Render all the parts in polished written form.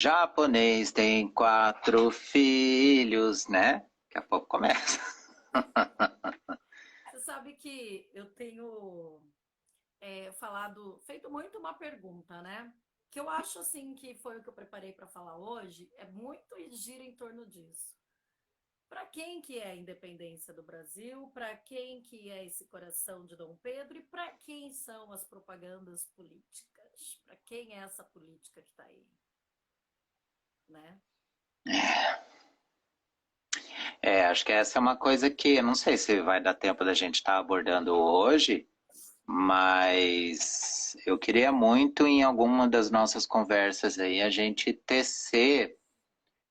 Japonês tem 4 filhos, né? Daqui a pouco começa. Você sabe que eu tenho falado, feito muito uma pergunta, né? Que eu acho assim que foi o que eu preparei para falar hoje, é muito e gira em torno disso. Para quem que é a independência do Brasil? Para quem que é esse coração de Dom Pedro? E para quem são as propagandas políticas? Para quem é essa política que está aí, né? Acho que essa é uma coisa que eu não sei se vai dar tempo da gente estar abordando hoje, mas eu queria muito em alguma das nossas conversas aí a gente tecer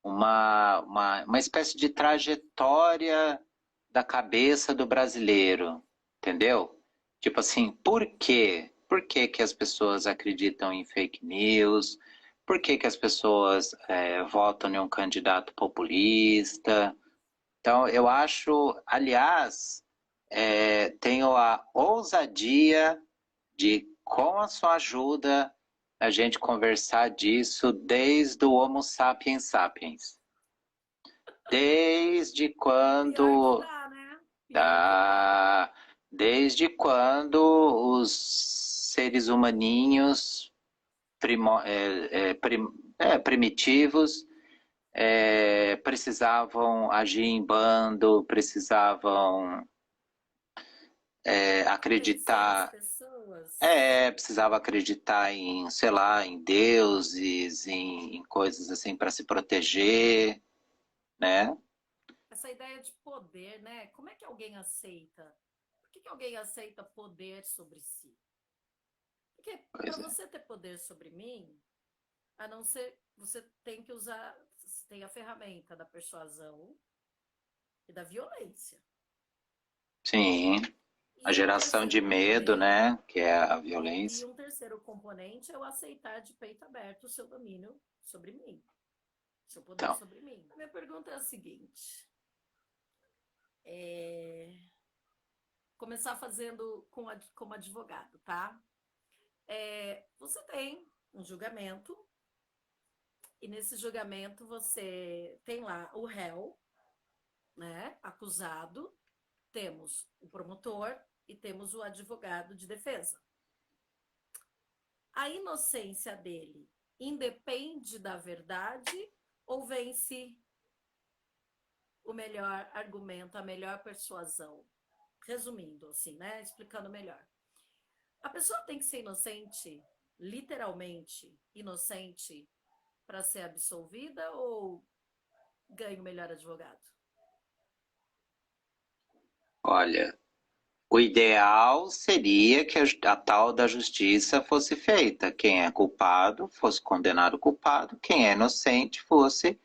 uma espécie de trajetória da cabeça do brasileiro, entendeu? Tipo assim, por quê? Por que que as pessoas acreditam em fake news? Por que que as pessoas votam em um candidato populista? Então, eu acho, aliás, tenho a ousadia de, com a sua ajuda, a gente conversar disso desde o Homo sapiens sapiens. Desde Pior que quando dá, né? Pior que dá. da, desde quando os seres humaninhos primitivos precisavam agir em bando, precisavam Convencer as acreditar, pessoas. precisava acreditar em, sei lá, em deuses, em coisas assim para se proteger, né? Essa ideia de poder, né? Como é que alguém aceita? Por que alguém aceita poder sobre si? Porque para Pois é. você ter poder sobre mim, a não ser você tem que usar, tem a ferramenta da persuasão e da violência. Sim, a E um geração terceiro de medo, componente, né? Que é a e violência. um terceiro componente é o aceitar de peito aberto o seu domínio sobre mim, seu poder Então, sobre mim. A minha pergunta é a seguinte: é, começar fazendo como advogado, tá? Você tem um julgamento, e nesse julgamento você tem lá o réu, né, acusado, temos o promotor e temos o advogado de defesa. A inocência dele independe da verdade ou vence o melhor argumento, a melhor persuasão? Resumindo, assim, né? Explicando melhor. A pessoa tem que ser inocente, literalmente inocente, para ser absolvida ou ganha o melhor advogado? olha, o ideal seria que a tal da justiça fosse feita. Quem é culpado fosse condenado culpado, quem é inocente fosse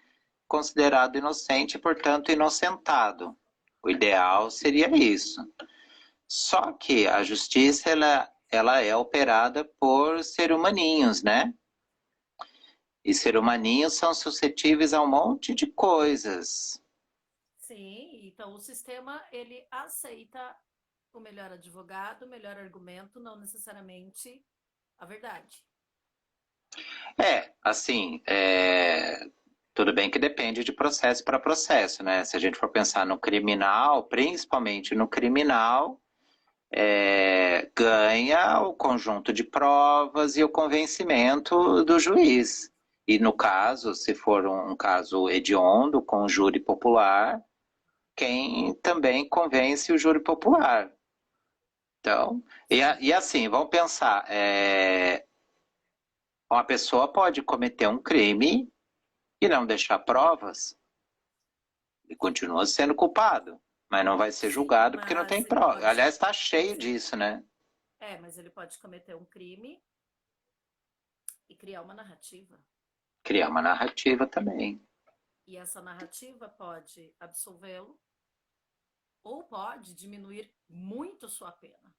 considerado inocente, portanto, inocentado. O ideal seria isso. Só que a justiça ela é operada por ser humaninhos, né? E ser humaninhos são suscetíveis a um monte de coisas. Sim, então o sistema ele aceita o melhor advogado, o melhor argumento, não necessariamente a verdade. Assim, tudo bem que depende de processo para processo, né? Se a gente for pensar no criminal, principalmente no criminal, ganha o conjunto de provas e o convencimento do juiz. E no caso, se for um caso hediondo com júri popular, quem também convence o júri popular. Então, Sim. e assim, vamos pensar, uma pessoa pode cometer um crime e não deixar provas, e continua sendo culpado, mas não vai ser Sim, julgado porque não tem mas ele prova. pode. Aliás, está cheio Mas, disso, né? mas ele pode cometer um crime e criar uma narrativa. Criar uma narrativa também. E essa narrativa pode absolvê-lo ou pode diminuir muito sua pena.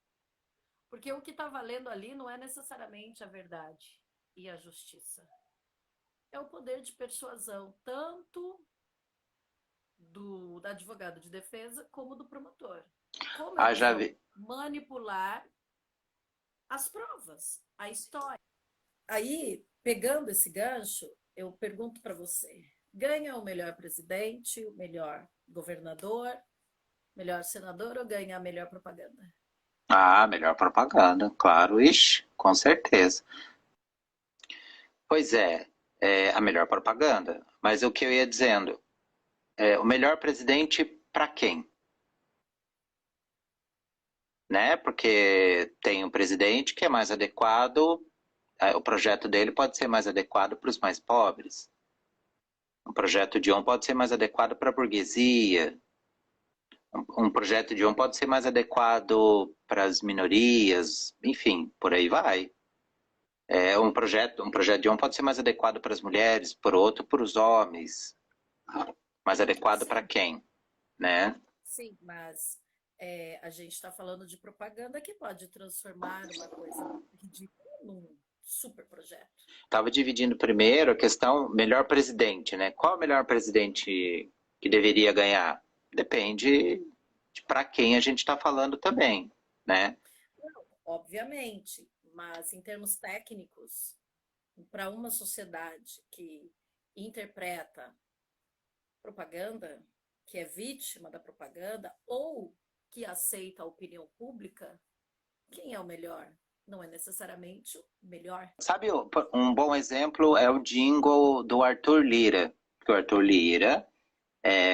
Porque o que está valendo ali não é necessariamente a verdade e a justiça. É o poder de persuasão, tanto do advogado de defesa como do promotor. Como Ah, eles já vão vi. manipular as provas, a história. Aí, pegando esse gancho, eu pergunto para você: ganha o melhor presidente, o melhor governador, melhor senador ou ganha a melhor propaganda? Ah, melhor propaganda, claro, ixi, com certeza. Pois é a melhor propaganda. Mas o que eu ia dizendo, o melhor presidente para quem? Né? Porque tem um presidente que é mais adequado, o projeto dele pode ser mais adequado para os mais pobres. Um projeto de um pode ser mais adequado para a burguesia. Um projeto de um pode ser mais adequado para as minorias, enfim, por aí vai. Um projeto de um pode ser mais adequado para as mulheres, por outro para os homens. Mais adequado para Sim, quem, né? sim, mas a gente está falando de propaganda que pode transformar uma coisa ridícula num super projeto. Estava dividindo primeiro a questão melhor presidente, né? Qual é o melhor presidente que deveria ganhar? Depende de para quem a gente está falando também, né? Não, obviamente, mas em termos técnicos, para uma sociedade que interpreta propaganda, que é vítima da propaganda, ou que aceita a opinião pública, quem é o melhor? Não é necessariamente o melhor. Sabe, um bom exemplo é o jingle do Arthur Lira. Porque o Arthur Lira,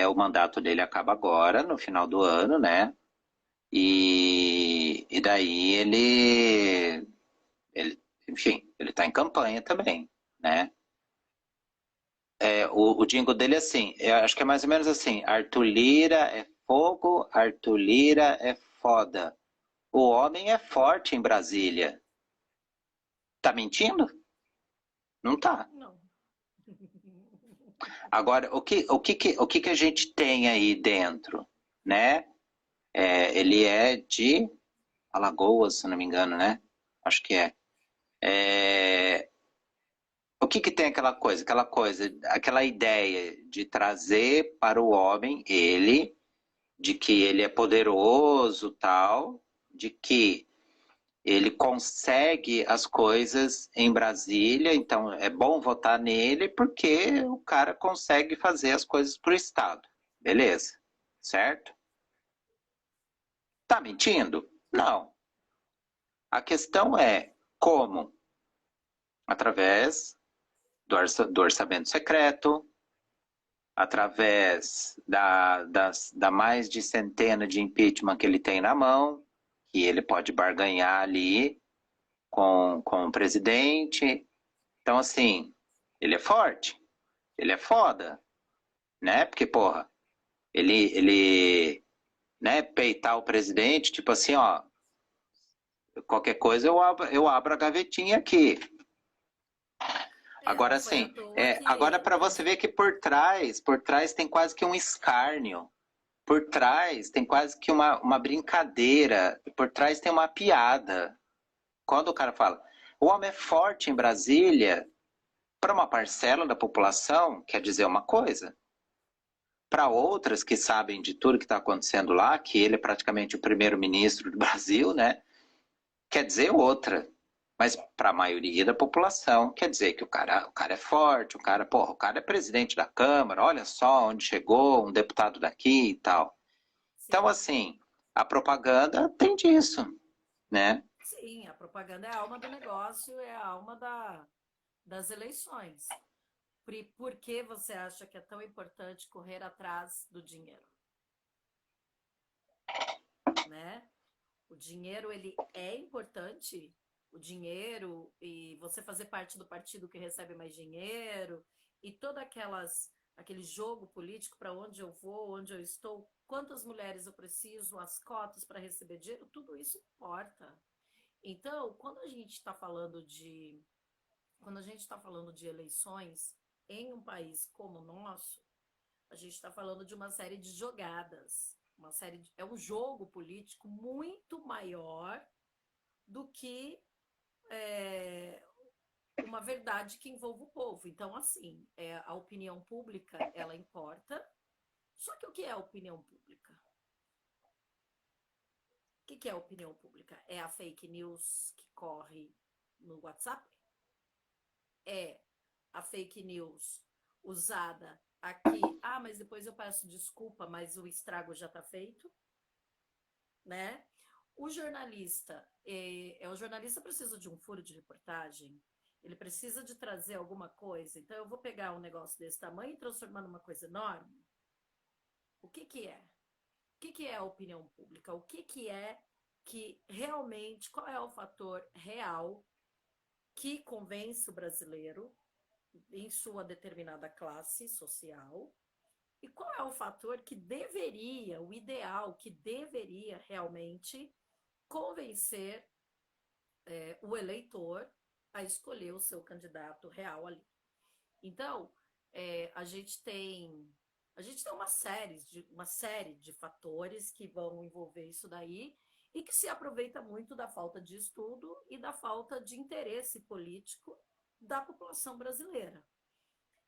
o mandato dele acaba agora, no final do ano, né? E daí enfim, ele está em campanha também, né? O jingle dele é assim, eu acho que é mais ou menos assim: Arthur Lira é fogo, Arthur Lira é foda. O homem é forte em Brasília. Tá mentindo? Não tá. Não. Agora, o que a gente tem aí dentro, né? Ele é de Alagoas, se não me engano, né? Acho que é. O que tem aquela ideia de trazer para o homem ele, de que ele é poderoso, tal, de que ele consegue as coisas em Brasília, então é bom votar nele porque o cara consegue fazer as coisas para o Estado. Beleza, certo? Tá mentindo? Não. A questão é como? Através do orçamento secreto, através da mais de centena de impeachment que ele tem na mão, que ele pode barganhar ali com o presidente. Então, assim, ele é forte, ele é foda, né? Porque, porra, né, peitar o presidente, tipo assim, ó, qualquer coisa eu abro a gavetinha aqui. Não Agora, foi à assim, toa agora que para você ver que por trás tem quase que um escárnio, por trás tem quase que uma brincadeira, por trás tem uma piada. Quando o cara fala, o homem é forte em Brasília, para uma parcela da população, quer dizer uma coisa. Para outras que sabem de tudo que está acontecendo lá, que ele é praticamente o primeiro-ministro do Brasil, né? Quer dizer outra. Mas para a maioria da população, quer dizer que o cara é forte, o cara é presidente da Câmara, olha só onde chegou, um deputado daqui e tal. Então, sim, assim, a propaganda tem disso, né? sim, a propaganda é a alma do negócio, é a alma das eleições. Por que você acha que é tão importante correr atrás do dinheiro, né? O dinheiro, ele é importante, o dinheiro e você fazer parte do partido que recebe mais dinheiro e aquele jogo político para onde eu vou, onde eu estou, quantas mulheres eu preciso, as cotas para receber dinheiro, tudo isso importa. Então, quando a gente está falando de eleições em um país como o nosso, a gente está falando de uma série de jogadas. É um jogo político muito maior do que é, uma verdade que envolva o povo. Então, assim, a opinião pública, ela importa. Só que o que é a opinião pública? O que é a opinião pública? É a fake news que corre no WhatsApp? É a fake news usada aqui, mas depois eu peço desculpa, mas o estrago já está feito, né? O jornalista precisa de um furo de reportagem, ele precisa de trazer alguma coisa. Então eu vou pegar um negócio desse tamanho e transformar numa coisa enorme. O que que é? O que que é a opinião pública? O que que é que realmente, qual é o fator real que convence o brasileiro em sua determinada classe social? E qual é o fator que deveria, o ideal, que deveria realmente convencer o eleitor a escolher o seu candidato real ali? Então, a gente tem uma série de fatores que vão envolver isso daí e que se aproveita muito da falta de estudo e da falta de interesse político da população brasileira.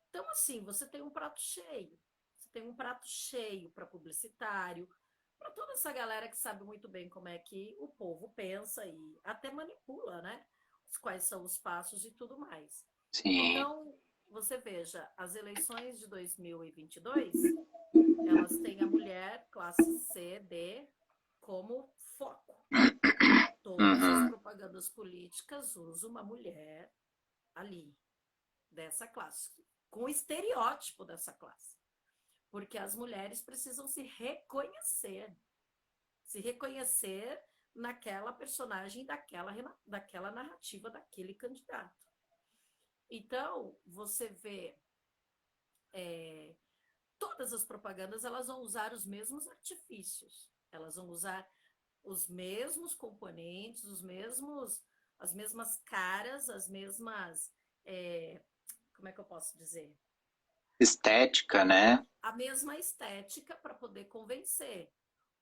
Então, assim, você tem um prato cheio. Você tem um prato cheio para publicitário, para toda essa galera que sabe muito bem como é que o povo pensa e até manipula, né? Quais são os passos e tudo mais. Sim. Então, você veja, as eleições de 2022, elas têm a mulher classe C, D como foco. Todas as Uhum. propagandas políticas usam uma mulher ali, dessa classe, com o estereótipo dessa classe. Porque as mulheres precisam se reconhecer naquela personagem, daquela narrativa, daquele candidato. Então, você vê todas as propagandas, elas vão usar os mesmos artifícios, elas vão usar os mesmos componentes, as mesmas caras, as mesmas, como é que eu posso dizer? Estética, né? A mesma estética para poder convencer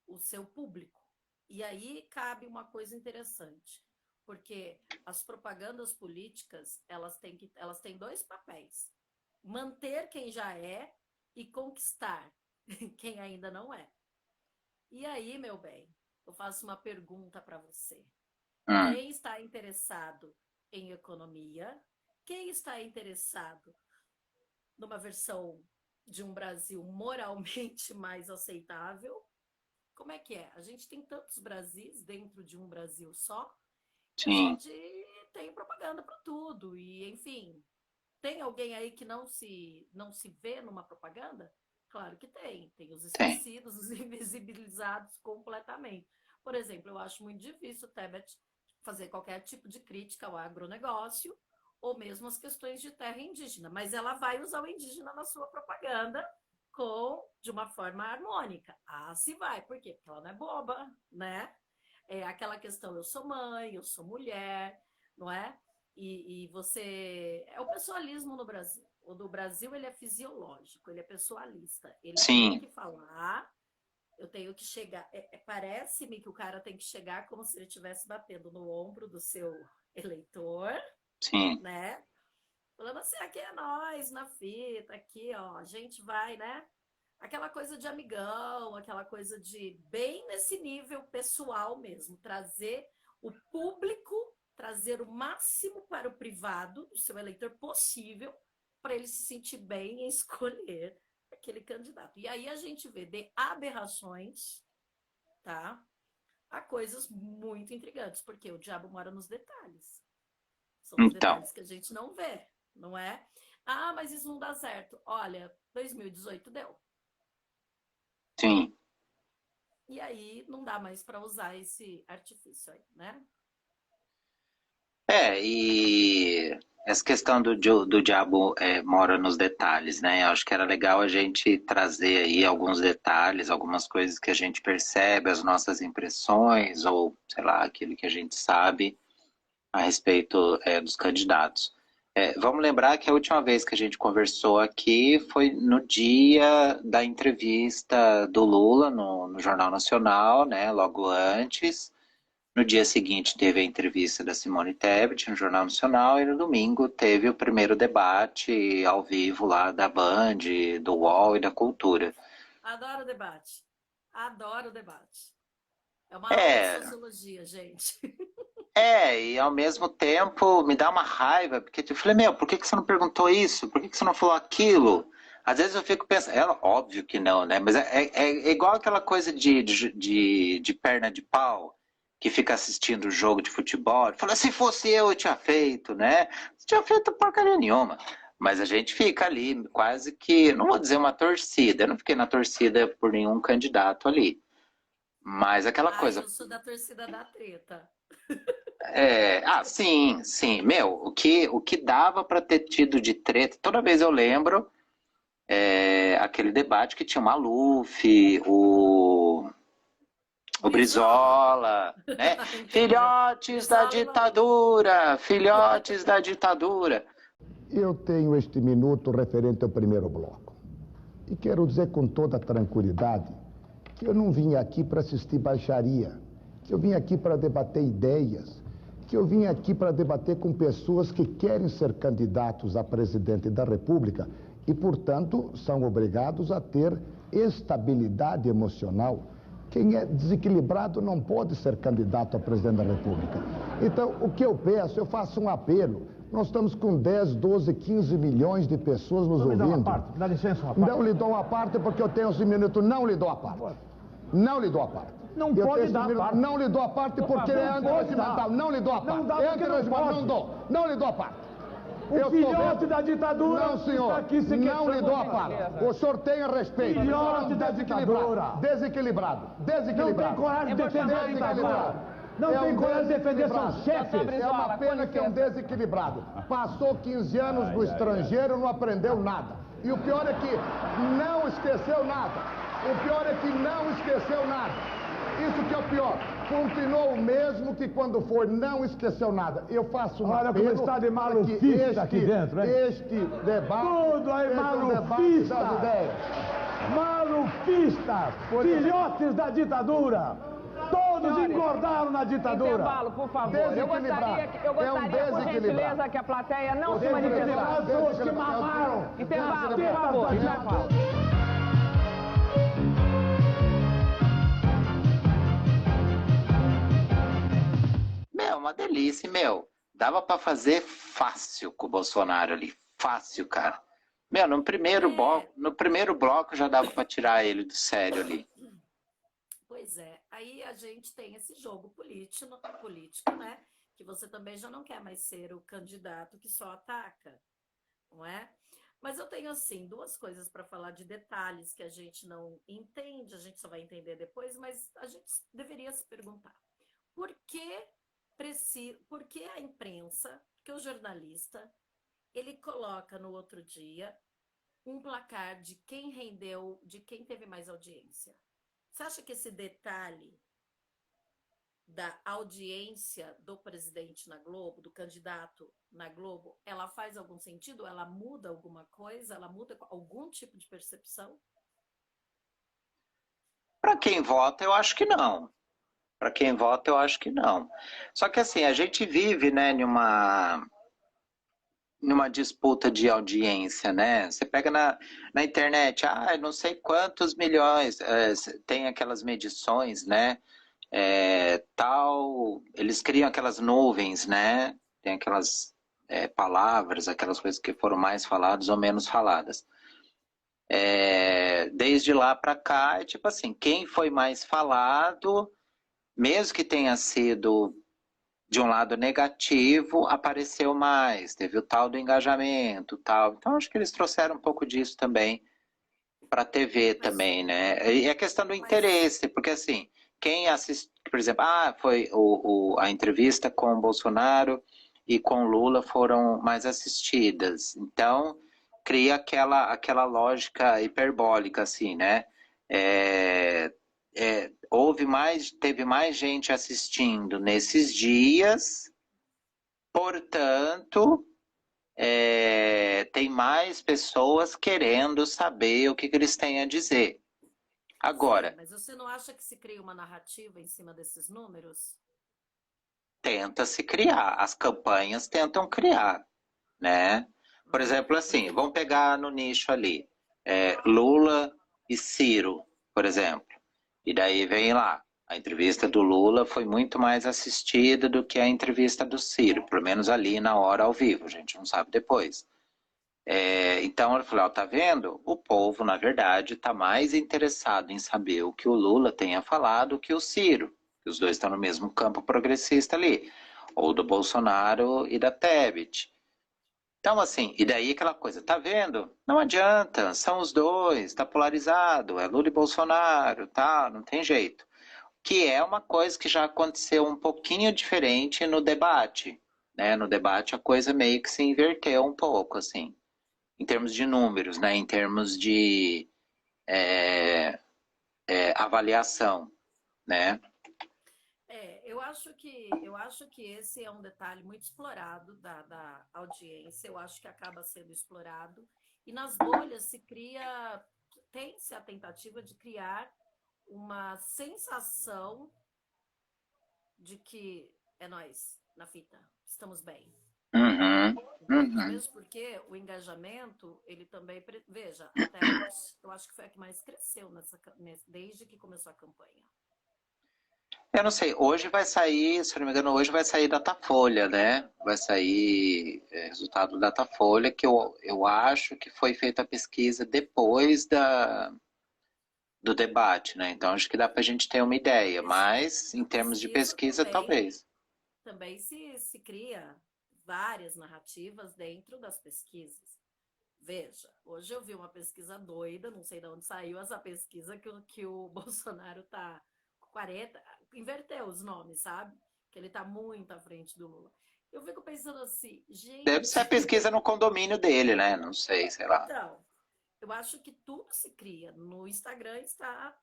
o seu público. E aí cabe uma coisa interessante, porque as propagandas políticas, elas têm dois papéis: manter quem já é e conquistar quem ainda não é. E aí, meu bem, eu faço uma pergunta para você. Hum. Quem está interessado em economia? Quem está interessado numa versão de um Brasil moralmente mais aceitável? Como é que é? A gente tem tantos Brasis dentro de um Brasil só, que a Sim, gente tem propaganda para tudo. E, enfim, tem alguém aí que não se vê numa propaganda? Claro que tem. Tem os tem. esquecidos, os invisibilizados completamente. Por exemplo, eu acho muito difícil o Tebet fazer qualquer tipo de crítica ao agronegócio ou mesmo as questões de terra indígena, mas ela vai usar o indígena na sua propaganda de uma forma harmônica. Se vai. Por quê? Porque ela não é boba, né? É aquela questão, eu sou mãe, eu sou mulher, não é? E você... É o pessoalismo no Brasil. O do Brasil, ele é fisiológico, ele é pessoalista. Ele tem Sim, que falar, eu tenho que chegar... Parece-me que o cara tem que chegar como se ele estivesse batendo no ombro do seu eleitor, sim. né? Falando assim, aqui é nós, na fita, aqui, ó, a gente vai, né? Aquela coisa de amigão, aquela coisa de bem nesse nível pessoal mesmo, trazer o público, trazer o máximo para o privado do seu eleitor possível, para ele se sentir bem em escolher aquele candidato. E aí a gente vê de aberrações, tá? A coisas muito intrigantes, porque o diabo mora nos detalhes. São os Então, detalhes que a gente não vê, não é? Mas isso não dá certo. Olha, 2018 deu. sim. E aí não dá mais para usar esse artifício aí, né? E essa questão do diabo mora nos detalhes, né? Eu acho que era legal a gente trazer aí alguns detalhes, algumas coisas que a gente percebe, as nossas impressões, ou sei lá, aquilo que a gente sabe a respeito dos candidatos. Vamos lembrar que a última vez que a gente conversou aqui foi no dia da entrevista do Lula no Jornal Nacional, né? Logo antes. No dia seguinte teve a entrevista da Simone Tebet no Jornal Nacional e no domingo teve o primeiro debate ao vivo lá da Band, do UOL e da Cultura. Adoro o debate. Adoro o debate. É uma aula de É, sociologia, gente. E ao mesmo tempo me dá uma raiva, porque eu falei, meu, por que que você não perguntou isso? Por que que você não falou aquilo? Às vezes eu fico pensando, óbvio que não, né? Mas é igual aquela coisa de perna de pau, que fica assistindo o jogo de futebol. Fala, se fosse eu tinha feito, né? Não tinha feito porcaria nenhuma. Mas a gente fica ali, quase que, não vou dizer uma torcida, eu não fiquei na torcida por nenhum candidato ali. Mas aquela Ah, coisa, eu sou da torcida da treta. sim, sim. Meu, o que dava para ter tido de treta, toda vez eu lembro aquele debate que tinha o Maluf, o Brizola. Brizola, né? Entendeu? Filhotes da Brizola e Maluf. ditadura, filhotes da ditadura. Eu tenho este minuto referente ao primeiro bloco. E quero dizer com toda tranquilidade que eu não vim aqui para assistir baixaria, que eu vim aqui para debater ideias, que eu vim aqui para debater com pessoas que querem ser candidatos a presidente da República e, portanto, são obrigados a ter estabilidade emocional. Quem é desequilibrado não pode ser candidato a presidente da República. Então, o que eu peço, eu faço um apelo. Nós estamos com 10, 12, 15 milhões de pessoas nos ouvindo. Dá uma parte, dá licença uma parte. Não lhe dou uma parte porque eu tenho esse minuto. Não lhe dou a parte. Não lhe dou a parte. Não pode dar a parte. Não lhe dou a parte porque é antirregimental. Não lhe dou a parte. Não dá É porque não antirregimental. pode. Não dou. Não lhe dou a parte. O filhote da ditadura Não, senhor. está aqui se Não lhe dou a questionando. parte. O senhor tenha respeito. Filhote da ditadura. Desequilibrado. Não Desequilibrado. tem coragem de defender a ditadura. Não tem coragem de defender seus chefes. É uma pena que é um desequilibrado. Passou 15 anos no estrangeiro, não aprendeu nada. E o pior é que não esqueceu nada. O pior é que não esqueceu nada. Isso que é o pior. Continuou o mesmo que quando foi, não esqueceu nada. Eu faço uma Olha como está de malufista aqui dentro, hein? Este debate... Tudo aí seja um debate malufista. das ideias. Malufistas, filhotes da ditadura. Todos engordaram na ditadura. Intervalo, por favor. Eu gostaria, por gentileza, que a plateia não se manifestasse. Pessoas que mamaram. Intervalo, por favor. Intervalo. Meu, uma delícia, e, meu. Dava para fazer fácil com o Bolsonaro ali. Fácil, cara. Meu, no primeiro bloco já dava para tirar ele do sério ali. Pois é, aí a gente tem esse jogo político, né? Que você também já não quer mais ser o candidato que só ataca, não é? Mas eu tenho, assim, duas coisas para falar de detalhes que a gente não entende, a gente só vai entender depois, mas a gente deveria se perguntar. Por que a imprensa, que o jornalista, ele coloca no outro dia um placar de quem rendeu, de quem teve mais audiência? Você acha que esse detalhe da audiência do presidente na Globo, do candidato na Globo, ela faz algum sentido? Ela muda alguma coisa? Ela muda algum tipo de percepção? Para quem vota, eu acho que não. Para quem vota, eu acho que não. Só que assim, a gente vive, né, numa disputa de audiência, né? Você pega na internet, não sei quantos milhões, tem aquelas medições, né? Eles criam aquelas nuvens, né? Tem aquelas palavras, aquelas coisas que foram mais faladas ou menos faladas. Desde lá para cá, é tipo assim, quem foi mais falado, mesmo que tenha sido de um lado negativo, apareceu mais, teve o tal do engajamento, tal. Então, acho que eles trouxeram um pouco disso também para a TV também, né? E a questão do interesse, porque assim, quem assiste, por exemplo, foi a entrevista com o Bolsonaro e com o Lula foram mais assistidas. Então, cria aquela lógica hiperbólica, assim, né? Teve mais gente assistindo nesses dias, portanto, tem mais pessoas querendo saber o que eles têm a dizer. Agora, Sim, mas você não acha que se cria uma narrativa em cima desses números? tenta se criar, as campanhas tentam criar, né? Por exemplo, assim, vamos pegar no nicho ali, Lula e Ciro, por exemplo. E daí vem lá, A entrevista do Lula foi muito mais assistida do que a entrevista do Ciro, pelo menos ali na hora ao vivo, a gente não sabe depois. Então ele falou, tá vendo? O povo, na verdade, está mais interessado em saber o que o Lula tem a falar do que o Ciro, que os dois estão no mesmo campo progressista ali, ou do Bolsonaro e da Tebet. Então, assim, e daí aquela coisa, tá vendo? Não adianta, são os dois, tá polarizado, é Lula e Bolsonaro, tá? Não tem jeito. Que é uma coisa que já aconteceu um pouquinho diferente no debate, né? No debate a coisa meio que se inverteu um pouco, assim, em termos de números, né? Em termos de avaliação, né? Eu acho que esse é um detalhe muito explorado da audiência, eu acho que acaba sendo explorado, e nas bolhas tem-se a tentativa de criar uma sensação de que é nós na fita, estamos bem. Mesmo porque o engajamento, ele também, veja, até eu acho que foi a que mais cresceu desde que começou a campanha. Eu não sei, hoje vai sair, se não me engano, hoje vai sair Datafolha, né? Vai sair resultado do Datafolha, que eu acho que foi feita a pesquisa depois do debate, né? Então acho que dá para a gente ter uma ideia, mas em termos de pesquisa, talvez. Também se cria várias narrativas dentro das pesquisas. Veja, hoje eu vi uma pesquisa doida, não sei de onde saiu essa pesquisa, que o Bolsonaro tá 40, inverteu os nomes, sabe? Que ele tá muito à frente do Lula. Eu fico pensando assim, gente... Deve ser a pesquisa no condomínio dele, né? Não sei, sei lá. Então, eu acho que tudo se cria. No Instagram está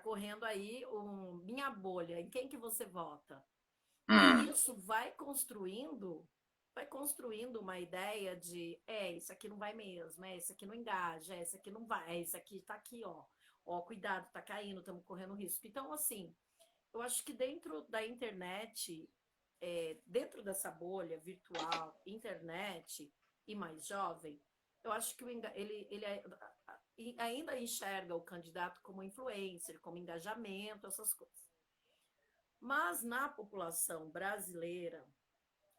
correndo aí Minha Bolha, em quem que você vota? E isso vai construindo uma ideia de isso aqui não vai mesmo, isso aqui não engaja, isso aqui não vai, isso aqui tá aqui, ó, cuidado, tá caindo, estamos correndo risco. Então, assim, eu acho que dentro da internet, dentro dessa bolha virtual, internet e mais jovem, eu acho que ele ainda enxerga o candidato como influencer, como engajamento, essas coisas. Mas na população brasileira,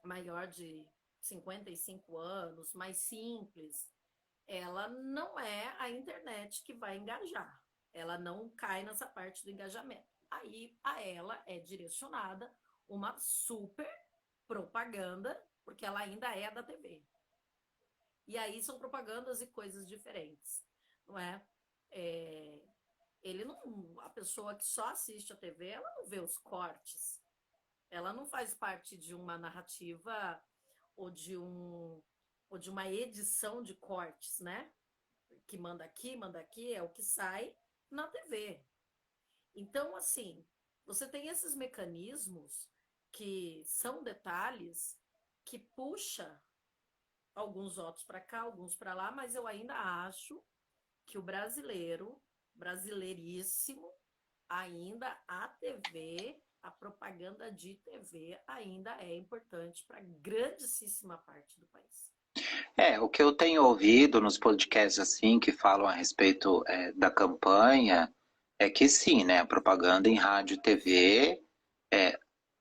maior de 55 anos, mais simples, ela não é a internet que vai engajar. Ela não cai nessa parte do engajamento. Aí a ela é direcionada uma super propaganda, porque ela ainda é da TV. E aí são propagandas e coisas diferentes, não é? A pessoa que só assiste a TV, ela não vê os cortes. Ela não faz parte de uma narrativa ou de uma edição de cortes, né? Que manda aqui, é o que sai na TV. Então, assim, você tem esses mecanismos que são detalhes que puxa alguns votos para cá, alguns para lá, mas eu ainda acho que o brasileiríssimo, ainda a TV, a propaganda de TV ainda é importante para grandíssima parte do país. O que eu tenho ouvido nos podcasts assim que falam a respeito da campanha é que sim, né? A propaganda em rádio e TV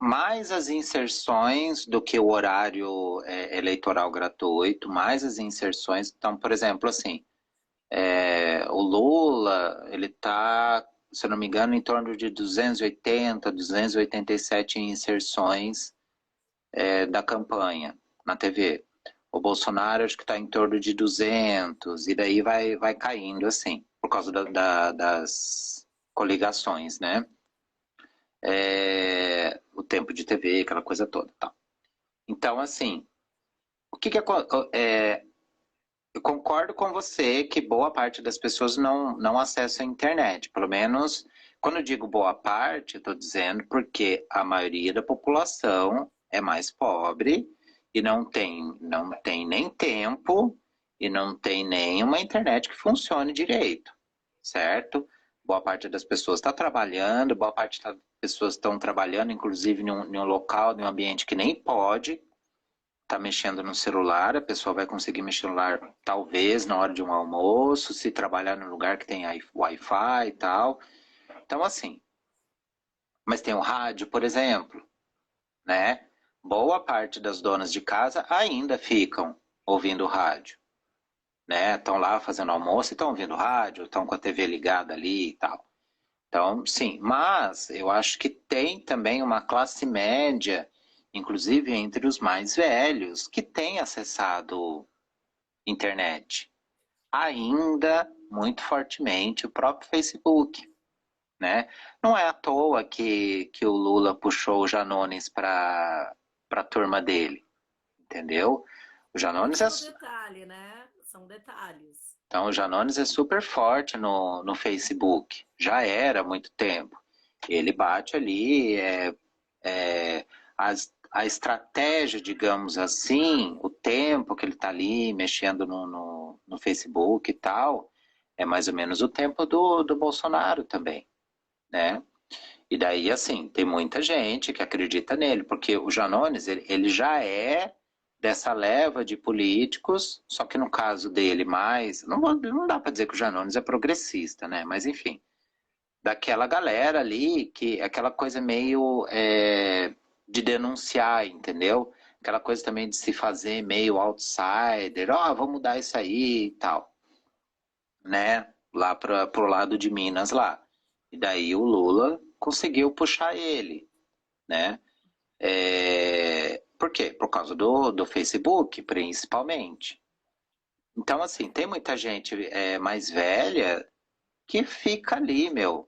mais as inserções do que o horário eleitoral gratuito, mais as inserções. Então, por exemplo, assim, o Lula, ele está, se eu não me engano, em torno de 280, 287 inserções da campanha na TV. O Bolsonaro acho que está em torno de 200, e daí vai caindo assim, por causa das coligações, né? O tempo de TV, aquela coisa toda. Tá. Então, assim, o que eu concordo com você que boa parte das pessoas não acessa a internet. Pelo menos, quando eu digo boa parte, eu estou dizendo porque a maioria da população é mais pobre e não tem nem tempo e não tem nem uma internet que funcione direito, certo? Boa parte das pessoas está trabalhando, boa parte das pessoas estão trabalhando, inclusive em um local, em um ambiente que nem pode estar mexendo no celular. A pessoa vai conseguir mexer no celular talvez na hora de um almoço, se trabalhar num lugar que tem Wi-Fi e tal. Então, assim, Mas tem o rádio, por exemplo, né? Boa parte das donas de casa ainda ficam ouvindo rádio, né? Estão lá fazendo almoço e estão ouvindo rádio, estão com a TV ligada ali e tal. Então, sim, mas eu acho que tem também uma classe média, inclusive entre os mais velhos, que tem acessado internet. Ainda muito fortemente o próprio Facebook, né? Não é à toa que o Lula puxou o Janones para a turma dele, entendeu? O Janones Esse é, é o detalhe, né? São detalhes. então, o Janones é super forte no Facebook, já era há muito tempo. Ele bate ali, é, a estratégia, digamos assim, o tempo que ele está ali mexendo no Facebook e tal, é mais ou menos o tempo do Bolsonaro também, né? E daí, assim, tem muita gente que acredita nele, porque o Janones, ele já é dessa leva de políticos, só que no caso dele mais, não dá para dizer que o Janones é progressista, né? Mas enfim, daquela galera ali, que aquela coisa meio de denunciar, entendeu? Aquela coisa também de se fazer meio outsider, ó, vamos mudar isso aí e tal, né? Lá pro lado de Minas lá. E daí o Lula conseguiu puxar ele, né? Por quê? Por causa do Facebook, principalmente. Então, assim, tem muita gente mais velha que fica ali, meu.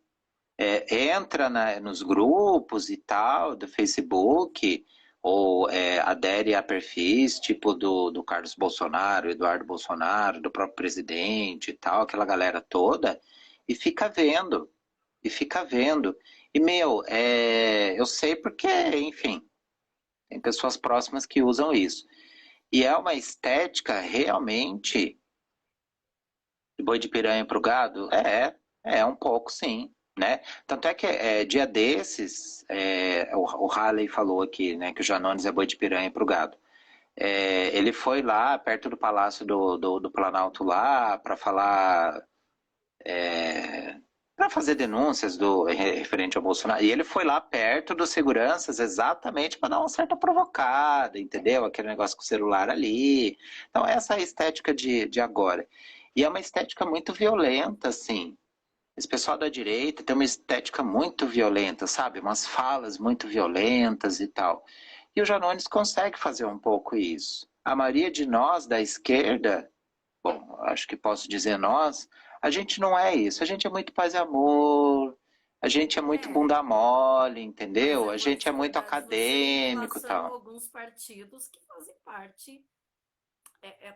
Entra nos grupos e tal do Facebook, ou adere a perfis tipo do Carlos Bolsonaro, Eduardo Bolsonaro, do próprio presidente e tal, aquela galera toda, e fica vendo, e fica vendo. E, meu, eu sei porque, enfim, tem pessoas próximas que usam isso. E é uma estética realmente de boi de piranha pro gado? É um pouco sim, né? Tanto é que dia desses, o Halley falou aqui, né, que o Janones é boi de piranha pro gado. Ele foi lá, perto do Palácio do Planalto lá, para falar, para fazer denúncias referente ao Bolsonaro. E ele foi lá perto dos seguranças exatamente para dar uma certa provocada, entendeu? Aquele negócio com o celular ali. Então, essa é a estética de agora. E é uma estética muito violenta, assim. Esse pessoal da direita tem uma estética muito violenta, sabe? Umas falas muito violentas e tal. E o Janones consegue fazer um pouco isso. A maioria de nós da esquerda, bom, acho que posso dizer nós, a gente não é isso. A gente é muito paz e amor, a gente é muito bunda mole, entendeu? A gente é muito Você tem acadêmico e relação a tal. alguns partidos que fazem parte,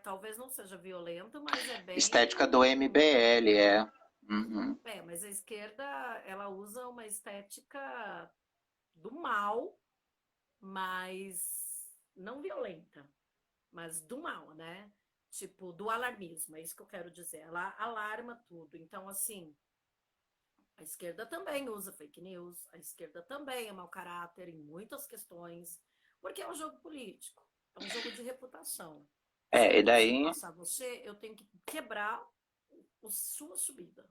talvez não seja violento, mas é bem... Estética do MBL, é. Uhum. Mas a esquerda, ela usa uma estética do mal, mas não violenta, mas do mal, né? Tipo, do alarmismo, é isso que eu quero dizer. Ela alarma tudo. Então, assim, a esquerda também usa fake news, a esquerda também é mau caráter em muitas questões, porque é um jogo político, é um jogo de reputação. Se eu E não daí... consigo passar você, eu tenho que quebrar sua subida.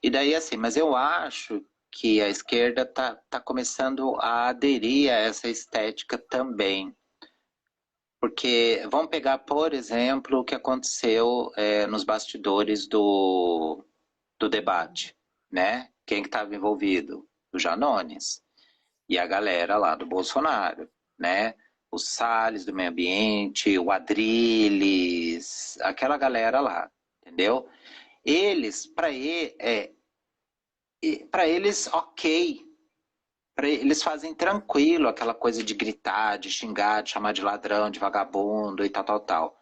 E daí, assim, mas eu acho que a esquerda tá começando a aderir a essa estética também. Porque vamos pegar, por exemplo, o que aconteceu nos bastidores do debate, né? Quem que estava envolvido? O Janones e a galera lá do Bolsonaro, né? O Salles do Meio Ambiente, o Adrilles, aquela galera lá, entendeu? Eles, para eles, ok. Eles fazem tranquilo aquela coisa de gritar, de xingar, de chamar de ladrão, de vagabundo e tal, tal, tal.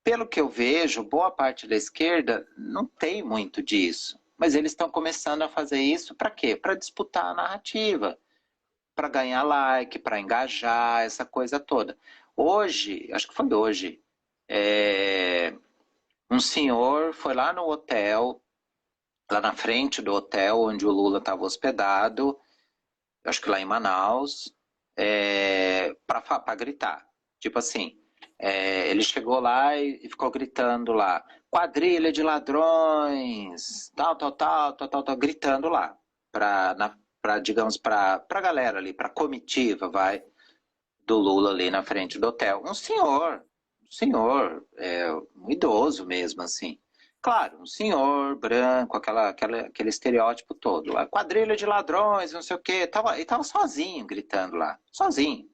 Pelo que eu vejo, boa parte da esquerda não tem muito disso. Mas eles estão começando a fazer isso para quê? Para disputar a narrativa, para ganhar like, para engajar, essa coisa toda. Hoje, acho que foi hoje, um senhor foi lá no hotel, lá na frente do hotel onde o Lula estava hospedado, acho que lá em Manaus, para gritar. Tipo assim, ele chegou lá e ficou gritando lá, quadrilha de ladrões, tal, tal, tal, tal, tal, tal, gritando lá, digamos, para a galera ali, para a comitiva, do Lula ali na frente do hotel. Um senhor, um idoso mesmo, assim. Claro, um senhor branco, aquele estereótipo todo. A quadrilha de ladrões, não sei o quê. Ele tava sozinho gritando lá. Sozinho.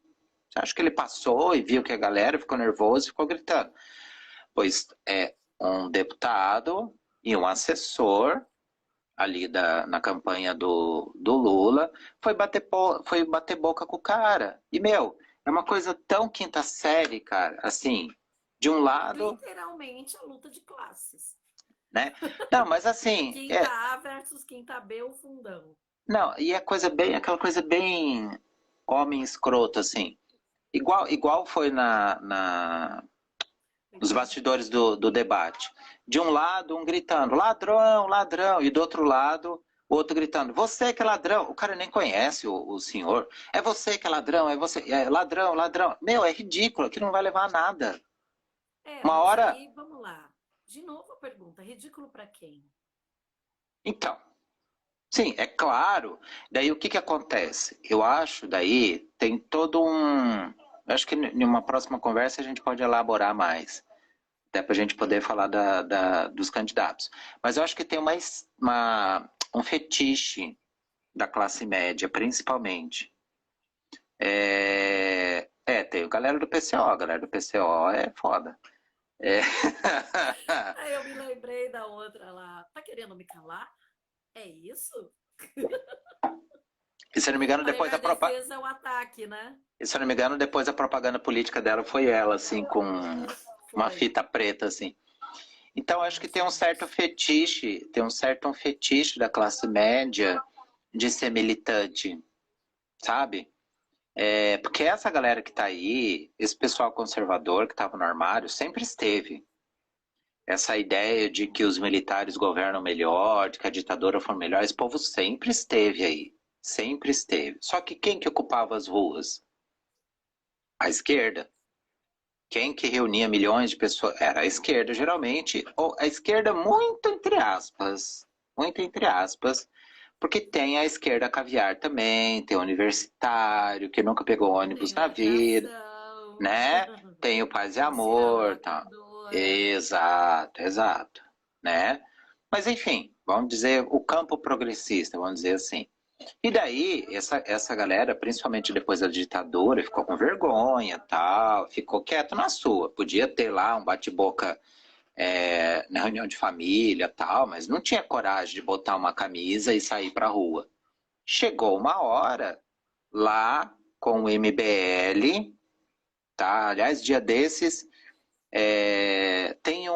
Você acha que ele passou e viu que a galera ficou nervosa e ficou gritando? Pois um deputado e um assessor ali na campanha do Lula foi bater boca com o cara. E, é uma coisa tão quinta série, cara. Assim, de um lado... Literalmente a luta de classes. Né? Não, mas assim... Quinta A versus quinta B, o fundão. Não, e aquela coisa bem homem escroto, assim. Igual foi nos bastidores do debate. De um lado, um gritando, ladrão, ladrão. E do outro lado, o outro gritando, você que é ladrão. O cara nem conhece o senhor. É você que é ladrão, é você. É ladrão, ladrão. É ridículo, aquilo não vai levar a nada. Uma hora... Aí, vamos lá. De novo a pergunta, ridículo para quem? Então, sim, é claro. Daí o que acontece? Eu acho, daí, tem todo um... Acho que em uma próxima conversa a gente pode elaborar mais. Até para a gente poder falar dos candidatos. Mas eu acho que tem um fetiche da classe média, principalmente. Tem a galera do PCO. A galera do PCO é foda. Aí eu me lembrei da outra lá. Tá querendo me calar? É isso? E se eu não me engano, depois da propaganda... defesa é o ataque, né? E se eu não me engano, depois a propaganda política dela foi ela, assim, com uma fita preta, assim. Então, acho que tem um certo fetiche da classe média de ser militante, sabe? Porque essa galera que tá aí, esse pessoal conservador que estava no armário, sempre esteve. Essa ideia de que os militares governam melhor, de que a ditadura foi melhor, esse povo sempre esteve aí. Sempre esteve. Só que quem que ocupava as ruas? A esquerda. Quem que reunia milhões de pessoas? Era a esquerda, geralmente. Ou a esquerda, muito entre aspas, porque tem a esquerda caviar também, tem o universitário, que nunca pegou ônibus na vida, né? Tem o paz e amor, tá? Exato, né? Mas enfim, vamos dizer, o campo progressista, vamos dizer assim. E daí, essa galera, principalmente depois da ditadura, ficou com vergonha, tal, ficou quieto na sua. Podia ter lá um bate-boca na reunião de família, tal, mas não tinha coragem de botar uma camisa e sair pra rua. Chegou uma hora, lá com o MBL, tá? Aliás, dia desses, tem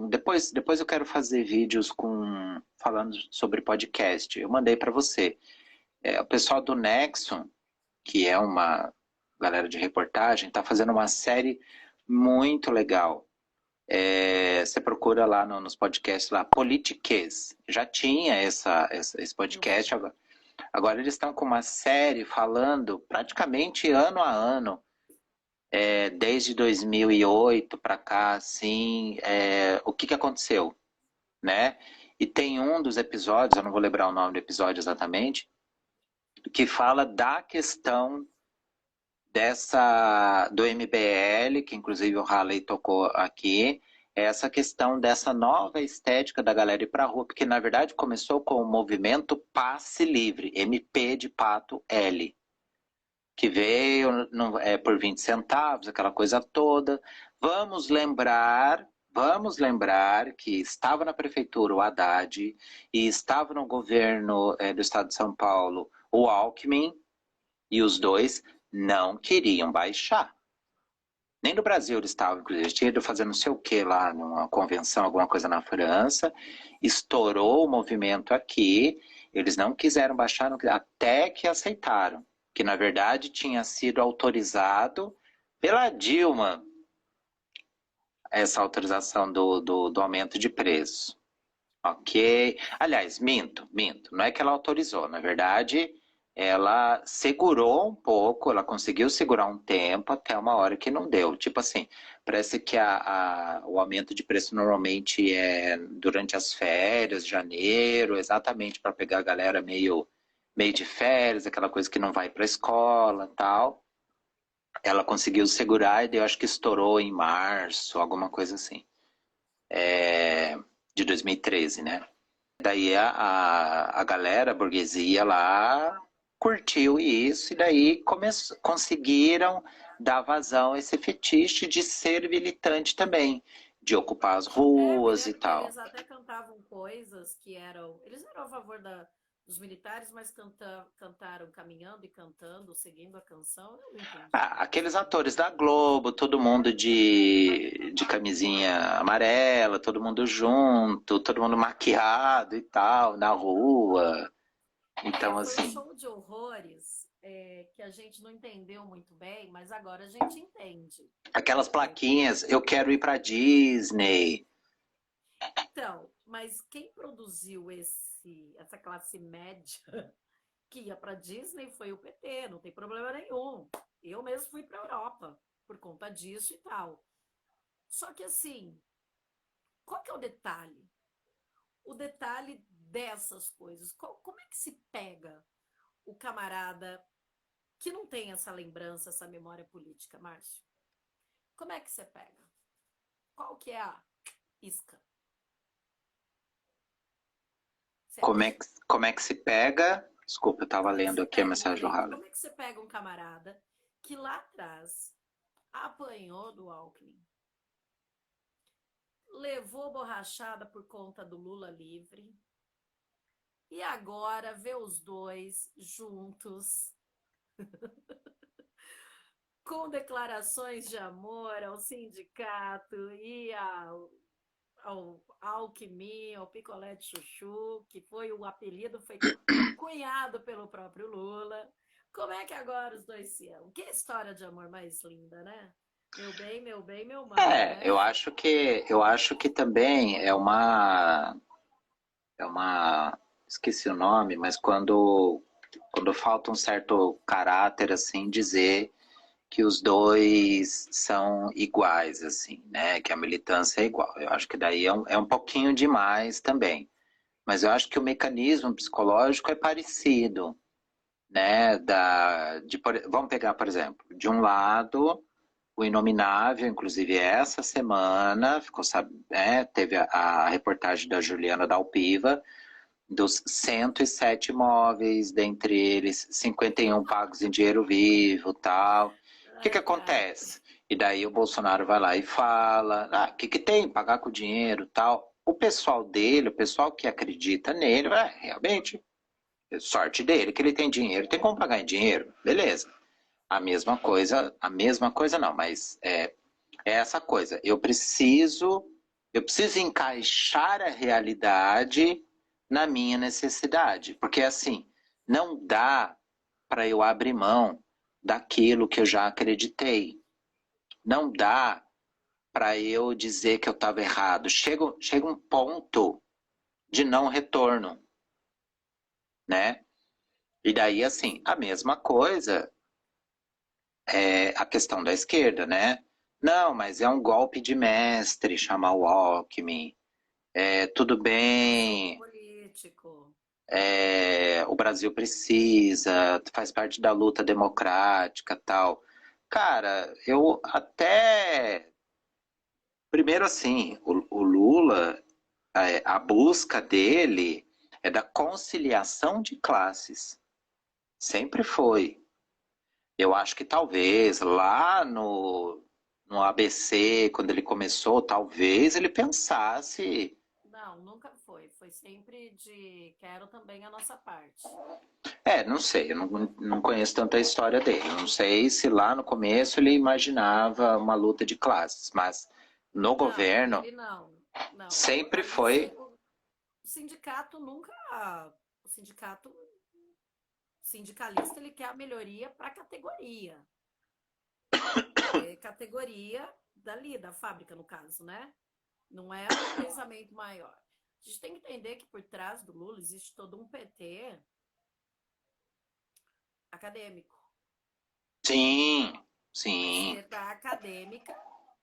depois eu quero fazer vídeos falando sobre podcast. Eu mandei para você. O pessoal do Nexon, que é uma galera de reportagem, está fazendo uma série muito legal. Você procura lá nos podcasts lá, Politiques. Já tinha esse podcast. Agora eles estão com uma série falando praticamente ano a ano, desde 2008 para cá, assim, o que aconteceu, né? E tem um dos episódios, eu não vou lembrar o nome do episódio exatamente, que fala da questão do MBL, que inclusive o Halley tocou aqui, essa questão dessa nova estética da galera ir pra rua, porque na verdade começou com o movimento Passe Livre, MP de Pato L, que veio por 20 centavos, aquela coisa toda. Vamos lembrar que estava na prefeitura o Haddad e estava no governo do estado de São Paulo o Alckmin, e os dois não queriam baixar. Nem no Brasil eles estavam, inclusive, tinha ido fazer não sei o que lá, numa convenção, alguma coisa na França, estourou o movimento aqui, eles não quiseram baixar, até que aceitaram, que na verdade tinha sido autorizado pela Dilma, essa autorização do aumento de preço. Ok? Aliás, minto, não é que ela autorizou, na verdade... ela segurou um pouco, ela conseguiu segurar um tempo até uma hora que não deu. Tipo assim, parece que o aumento de preço normalmente é durante as férias, janeiro, exatamente para pegar a galera meio meio de férias, aquela coisa que não vai para a escola, tal. Ela conseguiu segurar e daí eu acho que estourou em março, alguma coisa assim, de 2013, né? Daí a galera, a burguesia lá, curtiu isso e daí conseguiram dar vazão a esse fetiche de ser militante também, de ocupar as Eu me ruas e lembro que tal. eles até cantavam coisas que eram. Eles eram a favor dos militares, mas cantaram caminhando e cantando, seguindo a canção. Eu não entendi. Aqueles atores da Globo, todo mundo de camisinha amarela, todo mundo junto, todo mundo maquiado e tal, na rua. Então, Foi um assim, show de horrores que a gente não entendeu muito bem, mas agora a gente entende. aquelas plaquinhas, eu quero ir pra Disney. Então, mas quem produziu essa classe média que ia para Disney foi o PT, não tem problema nenhum. Eu mesmo fui para a Europa por conta disso e tal. Só que assim, qual que é o detalhe? O detalhe dessas coisas. Como é que se pega o camarada que não tem essa lembrança, essa memória política, Márcio? Como é que você pega? Qual que é a isca? Como é que se pega? Desculpa, eu estava lendo aqui a mensagem do Harley. Como é que você pega um camarada que lá atrás apanhou do Alckmin, levou borrachada por conta do Lula livre e agora vê os dois juntos com declarações de amor ao sindicato e ao Alckmin, ao picolé de chuchu, que foi o apelido, foi cunhado pelo próprio Lula. Como é que agora os dois se amam? Que história de amor mais linda, né? Meu bem, meu mal. Né? Eu acho que também é uma, esqueci o nome, mas quando falta um certo caráter, assim, dizer que os dois são iguais, assim, né? Que a militância é igual. Eu acho que daí é um pouquinho demais também. Mas eu acho que o mecanismo psicológico é parecido, né? Vamos pegar, por exemplo, de um lado, o Inominável, inclusive essa semana, teve a reportagem da Juliana Dalpiva, dos 107 imóveis, dentre eles 51 pagos em dinheiro vivo, tal. O que acontece? E daí o Bolsonaro vai lá e fala, o que tem? Pagar com dinheiro, tal. O pessoal dele, o pessoal que acredita nele, realmente, sorte dele, que ele tem dinheiro, tem como pagar em dinheiro, beleza. A mesma coisa não, mas é essa coisa. Eu preciso encaixar a realidade na minha necessidade, porque assim, não dá para eu abrir mão daquilo que eu já acreditei. Não dá para eu dizer que eu estava errado. Chega um ponto de não retorno, né? E daí, assim, a mesma coisa é a questão da esquerda, né? Não, mas é um golpe de mestre chamar o Alckmin. Tudo bem, Político. o Brasil precisa, faz parte da luta democrática, tal. Cara, eu até... Primeiro assim, o Lula, a busca dele é da conciliação de classes. Sempre foi. Eu acho que talvez lá no ABC, quando ele começou, talvez ele pensasse... Não, nunca foi. Foi sempre de quero também a nossa parte. Não sei, eu não conheço tanta história dele. Não sei se lá no começo ele imaginava uma luta de classes, mas no governo Ele não. sempre foi... O sindicato nunca... O sindicalista, ele quer a melhoria para a categoria. Categoria dali, da fábrica, no caso, né? Não é um pensamento maior. A gente tem que entender que por trás do Lula existe todo um PT acadêmico. Sim. Uma esquerda acadêmica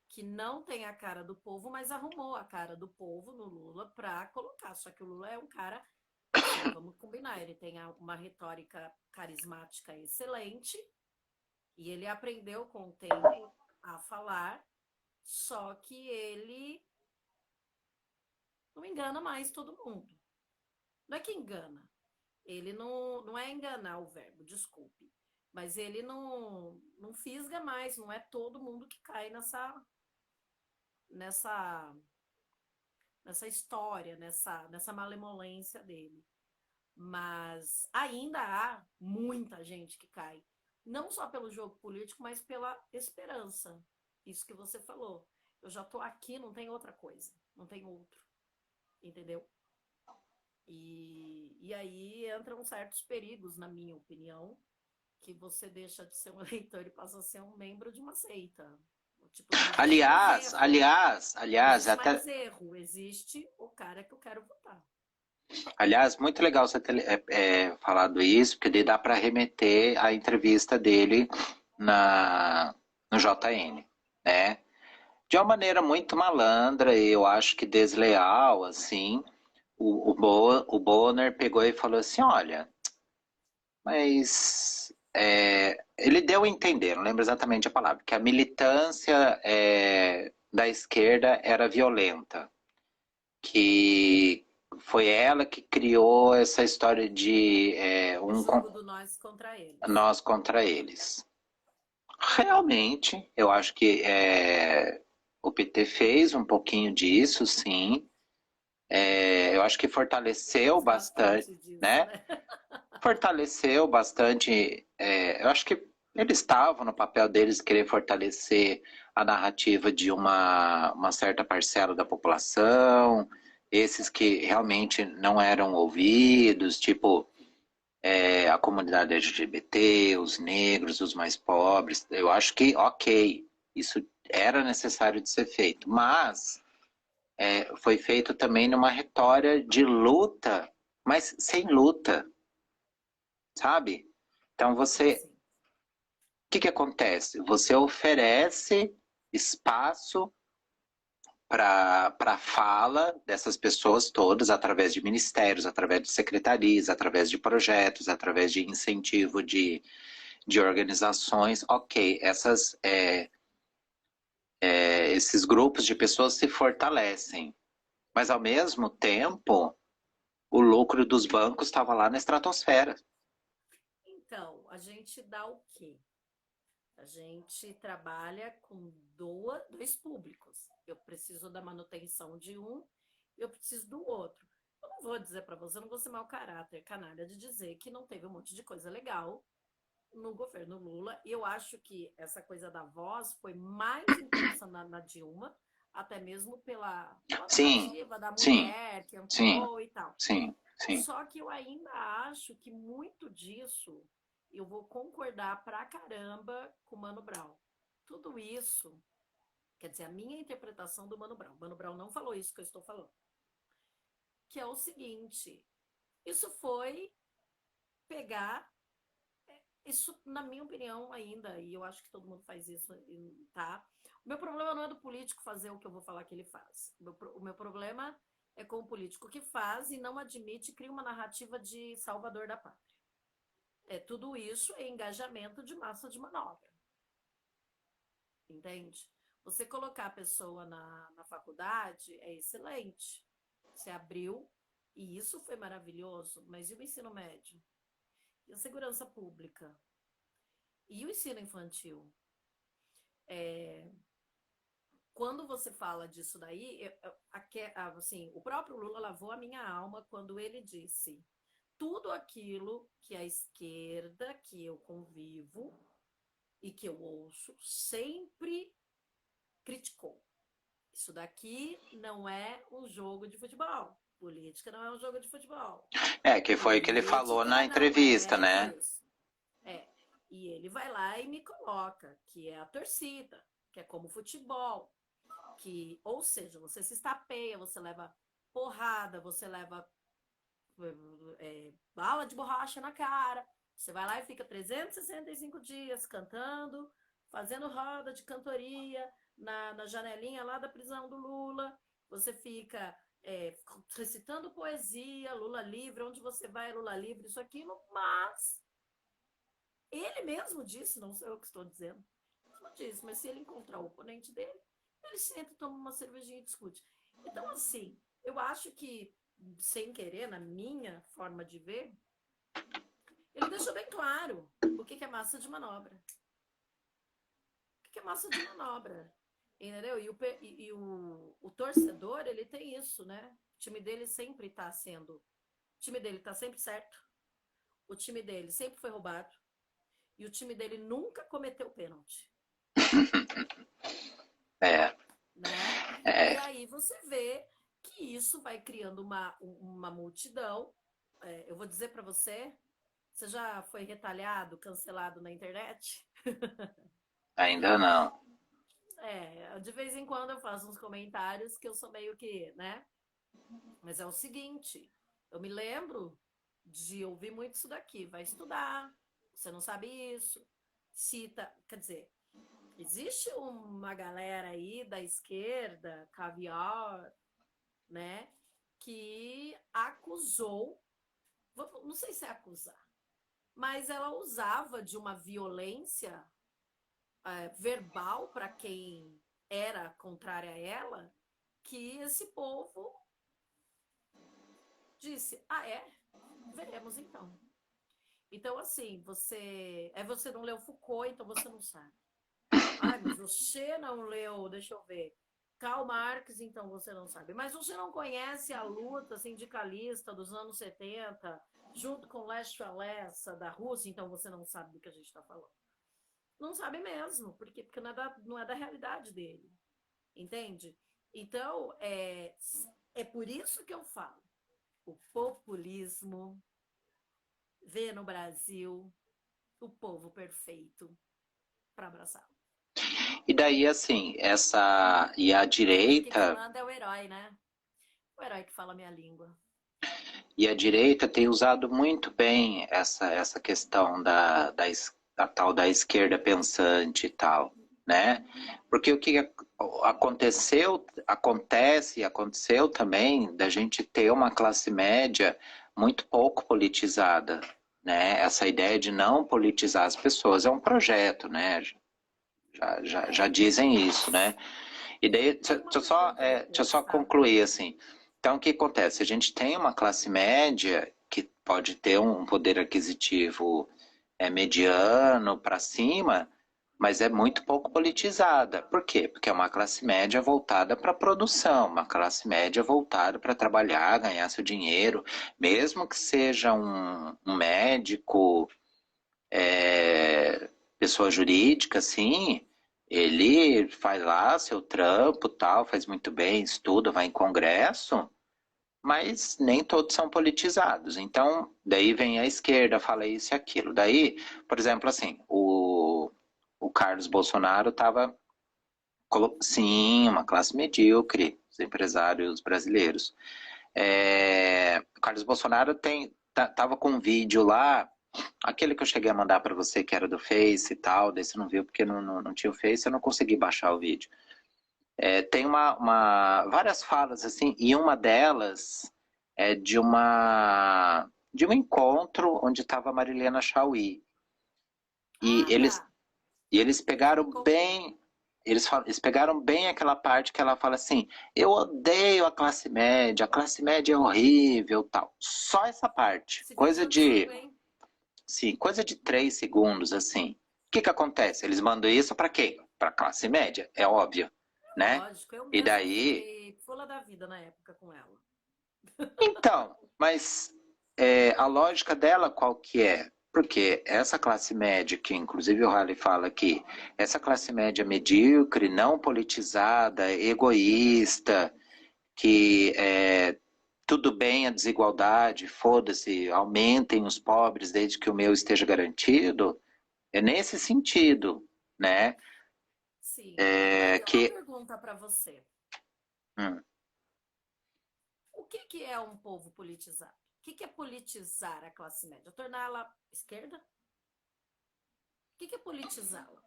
que não tem a cara do povo, mas arrumou a cara do povo no Lula para colocar. Só que o Lula é um cara assim, vamos combinar, ele tem uma retórica carismática excelente e ele aprendeu com o tempo a falar, só que ele não engana mais todo mundo. Não é que engana, ele não é enganar o verbo, desculpe, mas ele não fisga mais, não é todo mundo que cai nessa história, nessa malemolência dele. Mas ainda há muita gente que cai, não só pelo jogo político, mas pela esperança. Isso que você falou. Eu já estou aqui, não tem outra coisa, não tem outro. Entendeu? E aí entram certos perigos, na minha opinião, que você deixa de ser um eleitor e passa a ser um membro de uma seita. Tipo, Aliás, até mais erro, existe o cara que eu quero votar. Aliás, muito legal você ter falado isso, porque daí dá para remeter à entrevista dele no JN, né? De uma maneira muito malandra e eu acho que desleal, assim, o Bonner pegou e falou assim, olha, mas ele deu a entender, não lembro exatamente a palavra, que a militância da esquerda era violenta, que foi ela que criou essa história de o jogo do nós contra eles. Nós contra eles. Realmente, eu acho que o PT fez um pouquinho disso, sim. Eu acho que fortaleceu bastante, disso, né? Fortaleceu bastante. Eu acho que eles estavam no papel deles querer fortalecer a narrativa de uma certa parcela da população, esses que realmente não eram ouvidos, tipo a comunidade LGBT, os negros, os mais pobres. Eu acho que, ok, isso era necessário de ser feito, mas foi feito também numa retória de luta, mas sem luta, sabe? Então você... O que acontece? Você oferece espaço para a fala dessas pessoas todas através de ministérios, através de secretarias, através de projetos, através de incentivo de organizações. Ok, esses grupos de pessoas se fortalecem, mas ao mesmo tempo o lucro dos bancos estava lá na estratosfera. Então, a gente dá o quê? A gente trabalha com dois públicos. Eu preciso da manutenção de um, eu preciso do outro. Eu não vou dizer para você, eu não vou ser mau caráter, canalha, de dizer que não teve um monte de coisa legal no governo Lula. E eu acho que essa coisa da voz foi mais intensa na Dilma, até mesmo pela narrativa da mulher que entrou e tal. Sim. Só que eu ainda acho que muito disso eu vou concordar pra caramba com o Mano Brown. Tudo isso, quer dizer, a minha interpretação do Mano Brown. Mano Brown não falou isso que eu estou falando. Que é o seguinte, isso foi pegar, isso na minha opinião ainda, e eu acho que todo mundo faz isso, tá? O meu problema não é do político fazer o que eu vou falar que ele faz. O meu problema é com o político que faz e não admite, cria uma narrativa de salvador da pátria. Tudo isso é engajamento de massa de manobra. Entende? Você colocar a pessoa na faculdade é excelente. Você abriu, e isso foi maravilhoso, mas e o ensino médio? E a segurança pública? E o ensino infantil? Quando você fala disso daí, assim, o próprio Lula lavou a minha alma quando ele disse: tudo aquilo que a esquerda, que eu convivo e que eu ouço, sempre criticou. Isso daqui não é um jogo de futebol. Política não é um jogo de futebol. Que foi o que ele falou na entrevista, né? Isso. E ele vai lá e me coloca que é a torcida, que é como futebol. Ou seja, você se estapeia, você leva porrada, você leva bala de borracha na cara, você vai lá e fica 365 dias cantando, fazendo roda de cantoria na janelinha lá da prisão do Lula, você fica recitando poesia, Lula livre, onde você vai, Lula livre, isso, aquilo, mas ele mesmo disse, não sei eu que estou dizendo, não disse, mas se ele encontrar o oponente dele, ele senta, toma uma cervejinha e discute. Então, assim, eu acho que, sem querer, na minha forma de ver, ele deixou bem claro o que é massa de manobra. O que é massa de manobra. Entendeu? E o torcedor, ele tem isso, né? O time dele sempre está sendo... O time dele está sempre certo. O time dele sempre foi roubado. E o time dele nunca cometeu pênalti. Né? E aí você vê que isso vai criando uma multidão. Eu vou dizer para você, você já foi retalhado, cancelado na internet? Ainda não. De vez em quando eu faço uns comentários que eu sou meio que, né? Mas é o seguinte, eu me lembro de ouvir muito isso daqui. Vai estudar, você não sabe isso, cita, quer dizer, existe uma galera aí da esquerda, caviar, né? Que acusou, não sei se é acusar, mas ela usava de uma violência verbal para quem era contrária a ela, que esse povo disse, veremos então. Então, assim, você não leu Foucault, então você não sabe. Mas você não leu, deixa eu ver, Karl Marx, então você não sabe. Mas você não conhece a luta sindicalista dos anos 70, junto com Lech Walesa da Rússia, então você não sabe do que a gente está falando. Não sabe mesmo, porque não é da realidade dele. Entende? Então, é por isso que eu falo. O populismo vê no Brasil o povo perfeito para abraçá-lo. E daí, assim, e a direita... Quem manda é o herói, né? O herói que fala a minha língua. E a direita tem usado muito bem essa questão da tal da esquerda pensante e tal, né? Porque o que aconteceu também da gente ter uma classe média muito pouco politizada, né? Essa ideia de não politizar as pessoas é um projeto, né? Já dizem isso, né? E daí, deixa eu só concluir assim. Então, o que acontece? A gente tem uma classe média que pode ter um poder aquisitivo mediano para cima, mas é muito pouco politizada. Por quê? Porque é uma classe média voltada para a produção, uma classe média voltada para trabalhar, ganhar seu dinheiro, mesmo que seja um médico, pessoa jurídica, assim, ele faz lá seu trampo, tal, faz muito bem, estuda, vai em congresso, mas nem todos são politizados. Então, daí vem a esquerda, fala isso e aquilo. Daí, por exemplo, assim, o Carlos Bolsonaro estava, sim, uma classe medíocre, os empresários brasileiros. O Carlos Bolsonaro estava com um vídeo lá, aquele que eu cheguei a mandar para você, que era do Face e tal, daí você não viu porque não tinha o Face, eu não consegui baixar o vídeo. Tem várias falas, assim, e uma delas é de um encontro onde estava a Marilena Chaui. E eles pegaram bem... Eles pegaram bem aquela parte que ela fala assim, eu odeio a classe média é horrível, tal. Só essa parte. Coisa de 3 segundos, assim. O que acontece? Eles mandam isso para quem? Para a classe média, é óbvio, né? Lógico, eu e daí fiquei fula da vida na época com ela. Então, mas a lógica dela qual que é? Porque essa classe média, que inclusive o Halley fala aqui, essa classe média medíocre, não politizada, egoísta, que tudo bem a desigualdade, foda-se, aumentem os pobres desde que o meu esteja garantido, é nesse sentido, né? Sim. Eu tenho uma pergunta para você. O que é um povo politizado? O que é politizar a classe média? Torná-la esquerda? O que é politizá-la?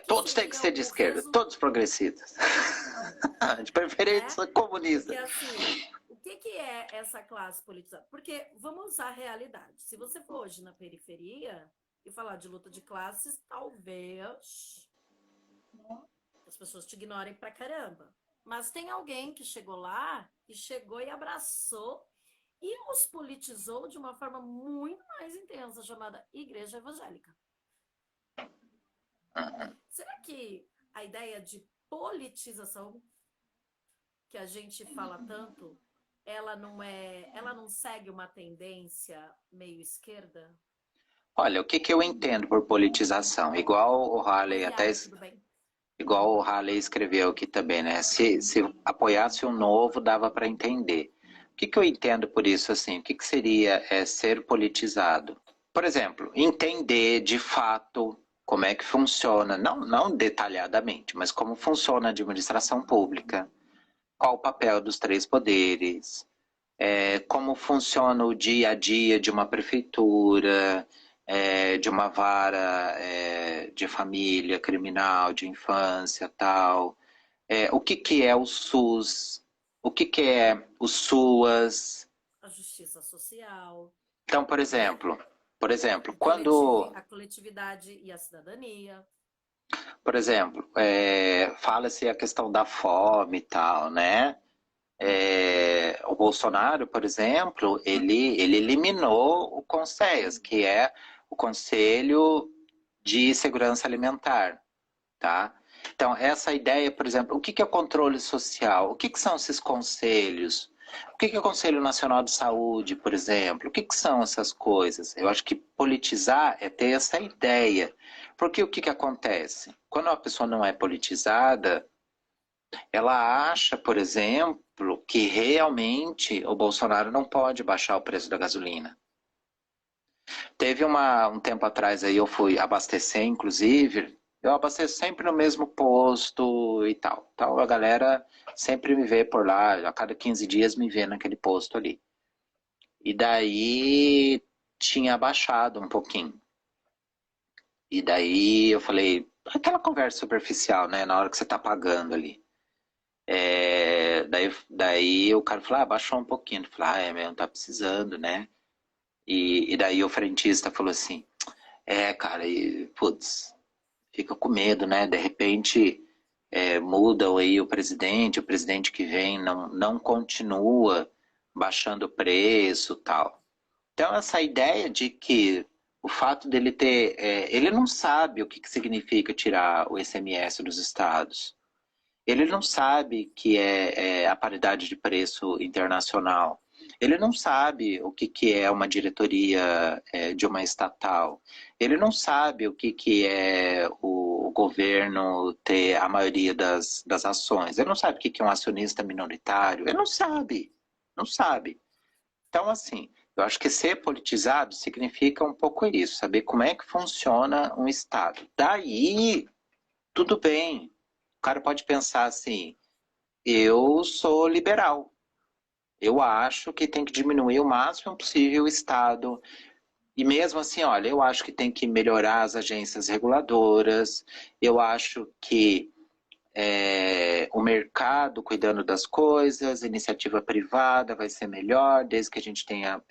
Todos têm que ser de esquerda, todos progressistas. De preferência comunista. Porque, assim, o que é essa classe politizada? Porque, vamos usar a realidade. Se você for hoje na periferia e falar de luta de classes, talvez as pessoas te ignorem pra caramba. Mas tem alguém que chegou lá e chegou e abraçou e os politizou de uma forma muito mais intensa, chamada Igreja Evangélica. Será que a ideia de politização que a gente fala tanto, ela não segue uma tendência meio esquerda? Olha, o que eu entendo por politização? Igual o Halley igual o Halley escreveu aqui também, né? Se apoiasse um novo, dava para entender. O que eu entendo por isso, assim? O que seria ser politizado? Por exemplo, entender de fato como é que funciona, não detalhadamente, mas como funciona a administração pública, qual o papel dos três poderes, como funciona o dia a dia de uma prefeitura, de uma vara de família, criminal, de infância, tal. O que é o SUS, o que é o SUAS. A justiça social. Então, por exemplo, quando... A coletividade e a cidadania. Por exemplo, fala-se a questão da fome e tal, né? O Bolsonaro, por exemplo, ele eliminou o CONSEAS, que é o Conselho de Segurança Alimentar, tá? Então, essa ideia, por exemplo, o que é o controle social? O que são esses conselhos? O que é o Conselho Nacional de Saúde, por exemplo? O que são essas coisas? Eu acho que politizar é ter essa ideia. Porque o que acontece? Quando uma pessoa não é politizada, ela acha, por exemplo, que realmente o Bolsonaro não pode baixar o preço da gasolina. Teve um tempo atrás aí, eu fui abastecer, inclusive, eu abasteço sempre no mesmo posto e tal. Então a galera sempre me vê por lá, a cada 15 dias me vê naquele posto ali. E daí tinha abaixado um pouquinho. E daí eu falei, aquela conversa superficial, né, na hora que você tá pagando ali. Daí o cara falou, baixou um pouquinho. Eu falei, não tá precisando, né? E daí o frentista falou assim, cara, putz, fica com medo, né? De repente muda aí o presidente que vem não continua baixando o preço e tal. Então essa ideia de que o fato dele ter... ele não sabe o que significa tirar o ICMS dos estados. Ele não sabe que é a paridade de preço internacional. Ele não sabe o que é uma diretoria de uma estatal. Ele não sabe o que é o governo ter a maioria das ações. Ele não sabe o que é um acionista minoritário. Ele não sabe. Não sabe. Então, assim, eu acho que ser politizado significa um pouco isso. Saber como é que funciona um Estado. Daí, tudo bem. O cara pode pensar assim, eu sou liberal. Eu acho que tem que diminuir o máximo possível o Estado. E mesmo assim, olha, eu acho que tem que melhorar as agências reguladoras. Eu acho que o mercado cuidando das coisas, iniciativa privada vai ser melhor, desde que a gente tenha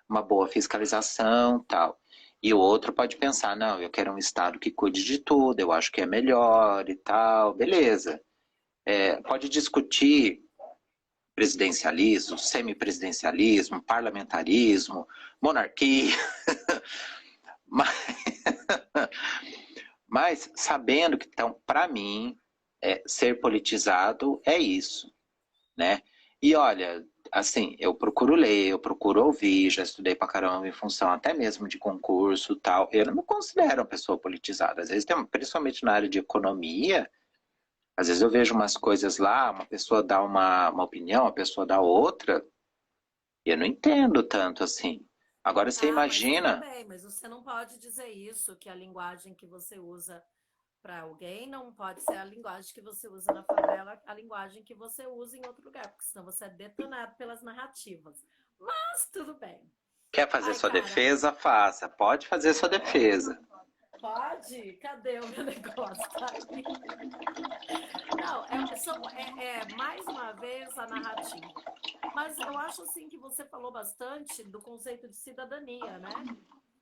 uma boa fiscalização e tal. E o outro pode pensar, não, eu quero um Estado que cuide de tudo, eu acho que é melhor e tal, beleza. Pode discutir presidencialismo, semipresidencialismo, parlamentarismo, monarquia, mas sabendo que, então, para mim, ser politizado é isso, né? E olha, assim, eu procuro ler, eu procuro ouvir, já estudei pra caramba em função até mesmo de concurso e tal. Eu não me considero uma pessoa politizada. Às vezes, principalmente na área de economia, às vezes eu vejo umas coisas lá, uma pessoa dá uma opinião, uma pessoa dá outra, e eu não entendo tanto assim. Agora você imagina... Mas você não pode dizer isso, que a linguagem que você usa para alguém não pode ser a linguagem que você usa na favela, a linguagem que você usa em outro lugar, porque senão você é detonado pelas narrativas. Mas tudo bem. Quer fazer sua defesa? Faça. Pode fazer sua defesa. pode? Cadê o meu negócio? Tá aqui. Não, mais uma vez a narrativa. Mas eu acho assim que você falou bastante do conceito de cidadania, né?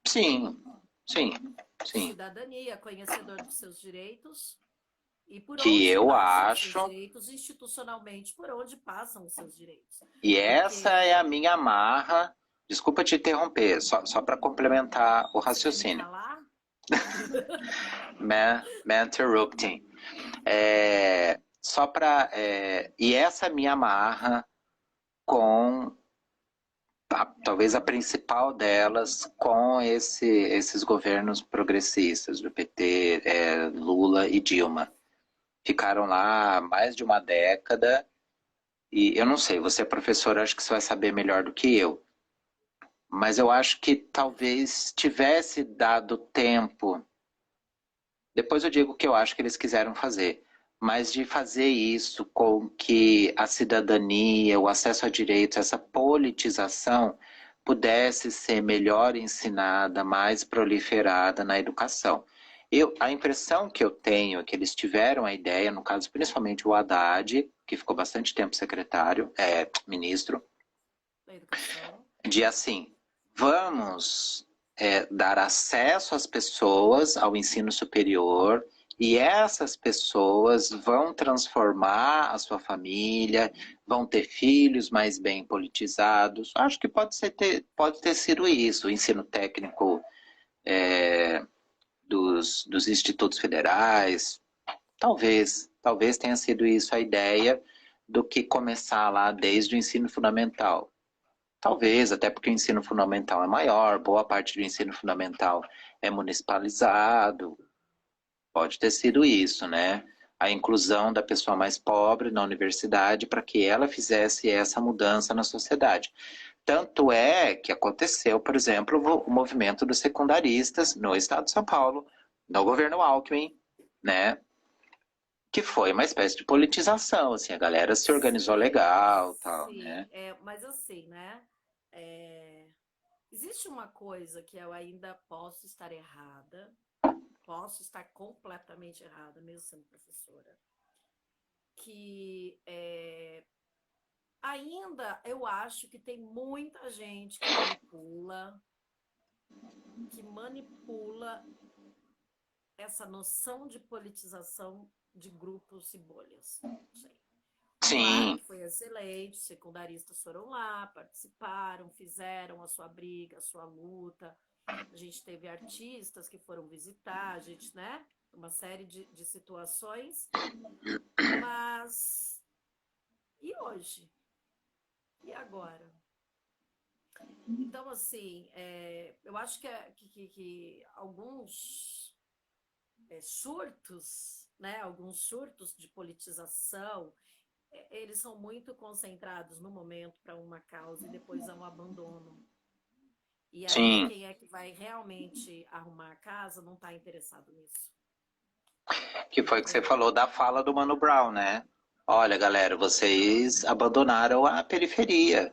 Sim. Cidadania, conhecedor dos seus direitos e por Que onde eu passam os acho. seus direitos institucionalmente, por onde passam os seus direitos. E essa é a minha marra. Desculpa te interromper, só para complementar o raciocínio. Man interrupting. E essa minha marra com talvez a principal delas com esses governos progressistas do PT, Lula e Dilma. Ficaram lá mais de uma década e eu não sei, você é professor, acho que você vai saber melhor do que eu. Mas eu acho que talvez tivesse dado tempo. Depois eu digo o que eu acho que eles quiseram fazer. Mas de fazer isso com que a cidadania, o acesso a direitos, essa politização pudesse ser melhor ensinada, mais proliferada na educação. A impressão que eu tenho é que eles tiveram a ideia, no caso principalmente o Haddad, que ficou bastante tempo ministro, da educação, de assim, vamos dar acesso às pessoas ao ensino superior e essas pessoas vão transformar a sua família, vão ter filhos mais bem politizados. Acho que pode ter sido isso, o ensino técnico dos institutos federais. Talvez tenha sido isso a ideia do que começar lá desde o ensino fundamental. Talvez, até porque o ensino fundamental é maior, boa parte do ensino fundamental é municipalizado. Pode ter sido isso, né? A inclusão da pessoa mais pobre na universidade para que ela fizesse essa mudança na sociedade. Tanto é que aconteceu, por exemplo, o movimento dos secundaristas no estado de São Paulo, no governo Alckmin, né? Que foi uma espécie de politização, assim, a galera se organizou legal, tal, sim, né? mas assim, né? Existe uma coisa que eu ainda posso estar errada, posso estar completamente errada, mesmo sendo professora, que ainda eu acho que tem muita gente que manipula essa noção de politização de grupos e bolhas. Sim. Claro que foi excelente, os secundaristas foram lá, participaram, fizeram a sua briga, a sua luta. A gente teve artistas que foram visitar, a gente, né? Uma série de situações. Mas e hoje? E agora? Então, assim, eu acho que alguns surtos, né? Alguns surtos de politização, eles são muito concentrados no momento para uma causa e depois há um abandono. E aí, Sim. quem é que vai realmente arrumar a casa não está interessado nisso. Que foi que você falou da fala do Mano Brown, né? Olha, galera, vocês abandonaram a periferia.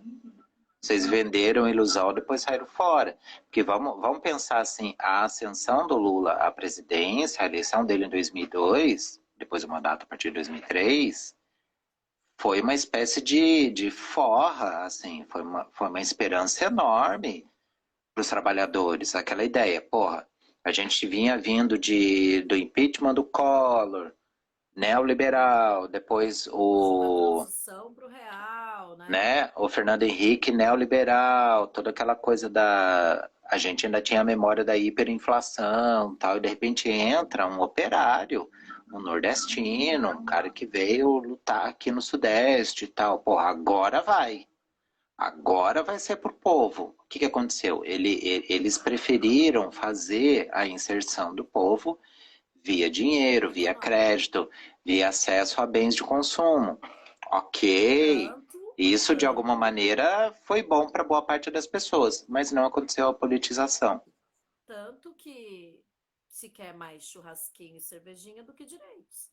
Vocês venderam a ilusão, depois saíram fora. Porque vamos pensar assim, a ascensão do Lula à presidência, a eleição dele em 2002, depois o mandato a partir de 2003, foi uma espécie de forra, assim, foi uma esperança enorme para os trabalhadores, aquela ideia, porra, a gente vinha vindo do impeachment do Collor, neoliberal, depois a transição para o real, né? O Fernando Henrique, neoliberal, toda aquela coisa a gente ainda tinha a memória da hiperinflação, tal, e de repente entra um operário, um nordestino, um cara que veio lutar aqui no Sudeste e tal. Porra, agora vai ser pro povo. O que aconteceu? Eles preferiram fazer a inserção do povo via dinheiro, via crédito, via acesso a bens de consumo. Ok, isso de alguma maneira foi bom para boa parte das pessoas, mas não aconteceu a politização. Tanto que se quer mais churrasquinho e cervejinha do que direitos.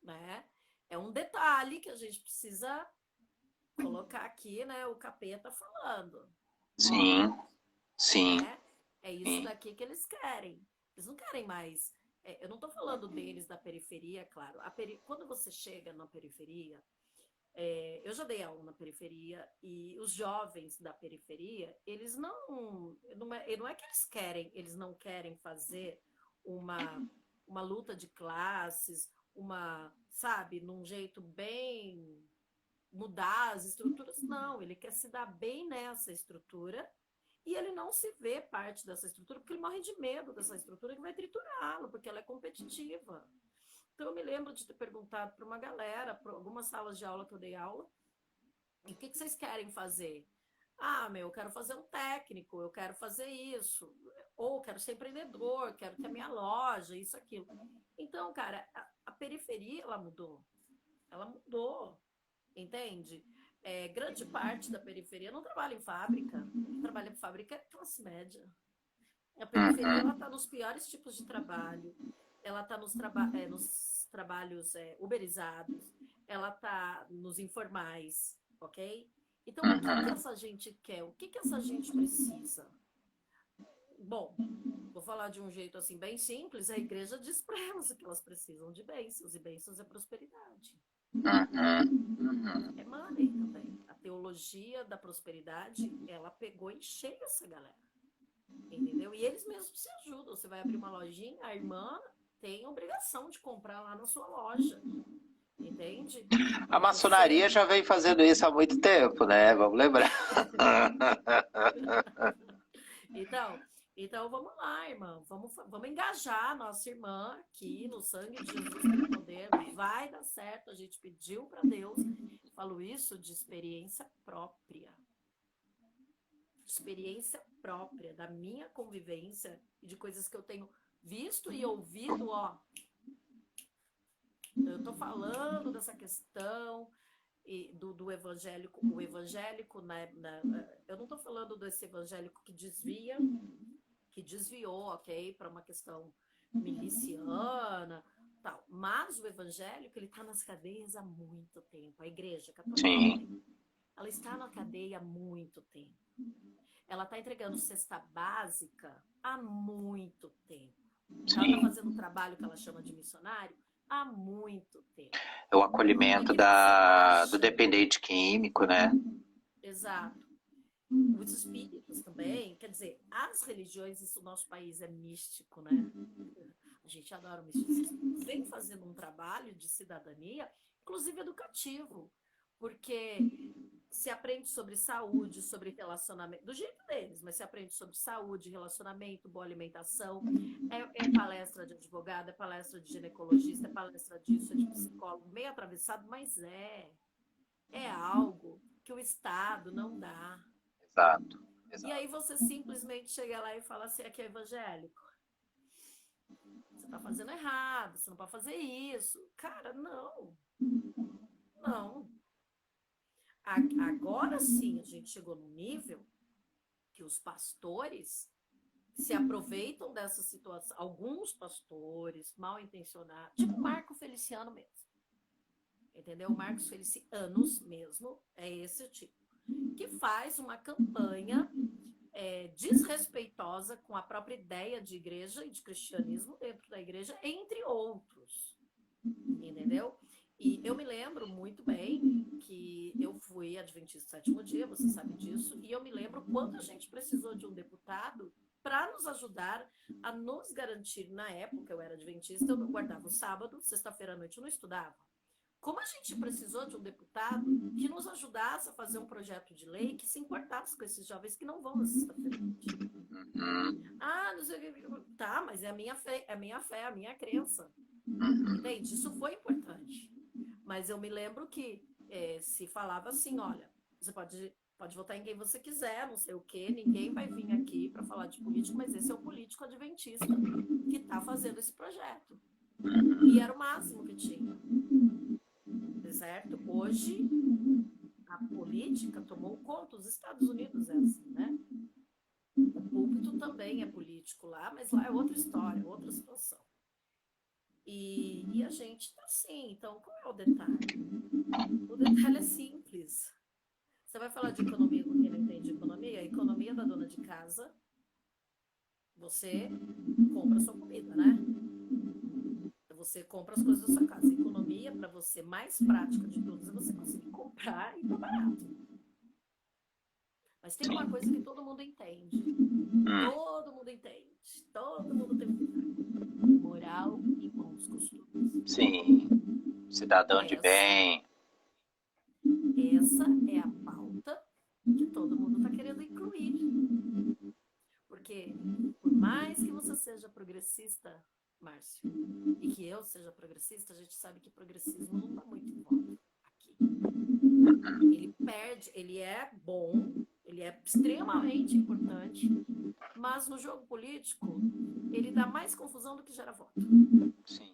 Né? É um detalhe que a gente precisa colocar aqui, né? O capeta falando. Sim, Sim. Né? É isso daqui que eles querem. Eles não querem mais. Eu não estou falando deles da periferia, claro. Quando você chega na periferia, eu já dei aula na periferia e os jovens da periferia, eles não é que eles não querem fazer uma luta de classes, sabe, num jeito bem mudar as estruturas, não, ele quer se dar bem nessa estrutura e ele não se vê parte dessa estrutura porque ele morre de medo dessa estrutura que vai triturá-lo, porque ela é competitiva. Então, eu me lembro de ter perguntado para uma galera, para algumas salas de aula que eu dei aula, e o que vocês querem fazer? Ah, eu quero fazer um técnico, eu quero fazer isso, ou quero ser empreendedor, quero ter a minha loja, isso, aquilo. Então, cara, a periferia, ela mudou, entende? Grande parte da periferia não trabalha em fábrica, quem trabalha em fábrica é classe média. A periferia, ela está nos piores tipos de trabalho, ela está nos trabalhos uberizados, ela está nos informais, ok? Então, o que essa gente quer? O que essa gente precisa? Bom, vou falar de um jeito assim bem simples, a igreja diz para elas que elas precisam de bênçãos, e bênçãos é prosperidade. É money também. A teologia da prosperidade, ela pegou em cheio essa galera. Entendeu? E eles mesmos se ajudam. Você vai abrir uma lojinha, a irmã tem a obrigação de comprar lá na sua loja. Entende? A maçonaria já vem fazendo isso há muito tempo, né? Vamos lembrar. Então vamos lá, irmã. Vamos engajar a nossa irmã aqui no sangue de Jesus tem poder. Vai dar certo. A gente pediu para Deus. Falo isso de experiência própria. Experiência própria da minha convivência e de coisas que eu tenho visto e ouvido, ó. Eu tô falando dessa questão do evangélico, o evangélico, eu não tô falando desse evangélico que desviou, ok, para uma questão miliciana, tal. Mas o evangélico, ele tá nas cadeias há muito tempo. A igreja católica, ela está na cadeia há muito tempo. Ela está entregando cesta básica há muito tempo. Ela está fazendo um trabalho que ela chama de missionário há muito tempo. É o acolhimento do dependente químico, né? Exato. Os espíritos também, quer dizer, as religiões, isso no nosso país é místico, né? A gente adora o misticismo. Vem fazendo um trabalho de cidadania, inclusive educativo, porque se aprende sobre saúde, sobre relacionamento, do jeito deles, mas se aprende sobre saúde, relacionamento, boa alimentação, é palestra de advogado, é palestra de ginecologista, é palestra disso, é de psicólogo, meio atravessado, mas é algo que o Estado não dá. Exato. E aí você simplesmente chega lá e fala assim, aqui é evangélico. Você tá fazendo errado, você não pode fazer isso. Cara, não. Não. Agora sim, a gente chegou num nível que os pastores se aproveitam dessa situação. Alguns pastores mal intencionados, tipo Marco Feliciano mesmo. Entendeu? Marcos Felicianos mesmo, é esse tipo. Que faz uma campanha desrespeitosa com a própria ideia de igreja e de cristianismo dentro da igreja, entre outros. Entendeu? E eu me lembro muito bem que eu fui adventista do sétimo dia, você sabe disso, e eu me lembro quanto a gente precisou de um deputado para nos ajudar a nos garantir. Na época, eu era adventista, eu guardava o sábado, sexta-feira à noite eu não estudava. Como a gente precisou de um deputado que nos ajudasse a fazer um projeto de lei que se importasse com esses jovens que não vão na sexta-feira à noite. Ah, não sei o que. Tá, mas é a minha fé, a minha crença. Entende? Isso foi importante. Mas eu me lembro que se falava assim, olha, você pode votar em quem você quiser, não sei o quê, ninguém vai vir aqui para falar de político, mas esse é o político adventista que está fazendo esse projeto. E era o máximo que tinha. Certo? Hoje, a política tomou conta, os Estados Unidos é assim, né? O púlpito também é político lá, mas lá é outra história, outra situação. E a gente está assim, então qual é o detalhe? O detalhe é simples. Você vai falar de economia com quem não entende economia? A economia da dona de casa você compra a sua comida, né? Você compra as coisas da sua casa. A economia, para você, mais prática de todas, é você conseguir comprar e tá barato. Mas tem uma coisa que todo mundo entende. Todo mundo entende. Todo mundo tem moral e bons costumes. Sim. Cidadão de bem. Essa é a pauta que todo mundo está querendo incluir. Porque, por mais que você seja progressista, Márcio, e que eu seja progressista, a gente sabe que progressismo não está muito em voga aqui. Ele perde, ele é bom, ele é extremamente importante, mas no jogo político, ele dá mais confusão do que gera voto. Sim.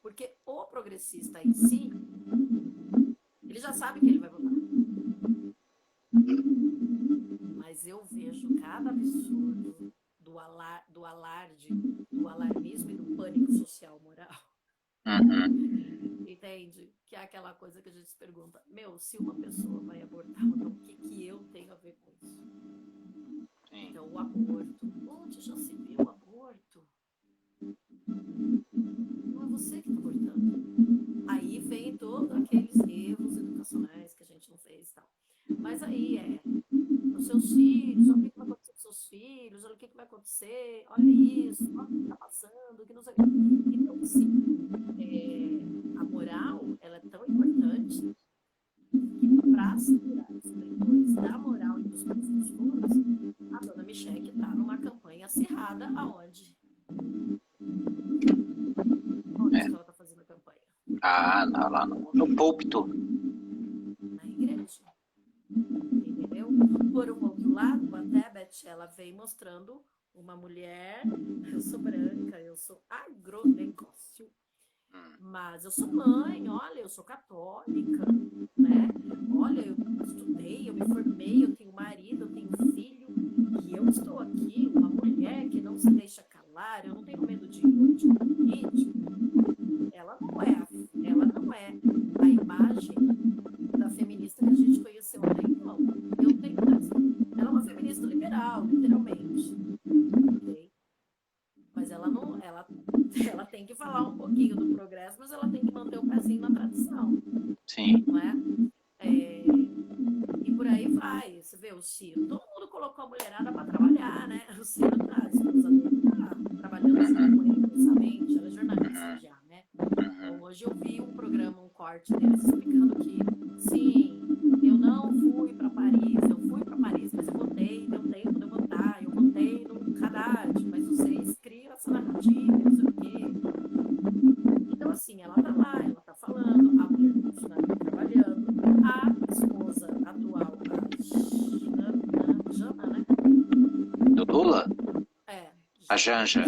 Porque o progressista em si, ele já sabe que ele vai votar. Mas eu vejo cada absurdo do alarde, do alarmismo e do pânico social moral. Entende? Que é aquela coisa que a gente se pergunta, se uma pessoa vai abortar ou não, o que eu tenho a ver com isso? Sim. Então, o aborto. Onde já se viu o aborto? Não é você que está abortando. Aí vem todos aqueles erros educacionais que a gente não fez e tal. Mas aí os seus filhos, olha o que vai acontecer com seus filhos, olha o que vai acontecer, olha isso, olha o que está passando, que não sei o que. Então, sim, a moral, ela é tão importante que para segurar os leitores da moral e dos princípios, a dona Michelle está numa campanha acirrada aonde? Onde ela está fazendo a campanha? Lá no púlpito. Na igreja. Entendeu? Por um outro lado, a Tebet, ela vem mostrando uma mulher, eu sou branca, eu sou agronegócio, mas eu sou mãe, olha, eu sou católica, né? Olha, eu estudei, eu me formei, eu tenho marido, eu tenho filho, e eu estou aqui, uma mulher que não se deixa calar, eu não tenho medo de político. Ela não é a imagem da feminista que a gente conheceu até então. Eu tenho essa. Ela é uma feminista liberal, literalmente. Okay? Mas ela não, ela tem que falar um pouquinho do progresso, mas ela tem que manter o pezinho na tradição. Sim. Não é? E por aí vai. Você vê o Ciro. Todo mundo colocou a mulherada para trabalhar, né? O Ciro a esposa dele tá trabalhando junto com ele intensamente. Ela é jornalista já, né? Então, hoje eu vi um programa, um corte deles explicando que, sim, eu não fui para Paris, mas eu votei, deu tempo de eu votar, eu votei no Haddad, mas vocês criam essa narrativa, não sei o quê. Então, assim, ela tá lá, ela tá falando, a mulher continua trabalhando, a esposa atual, a Jana, né? Do Lula? A Janja.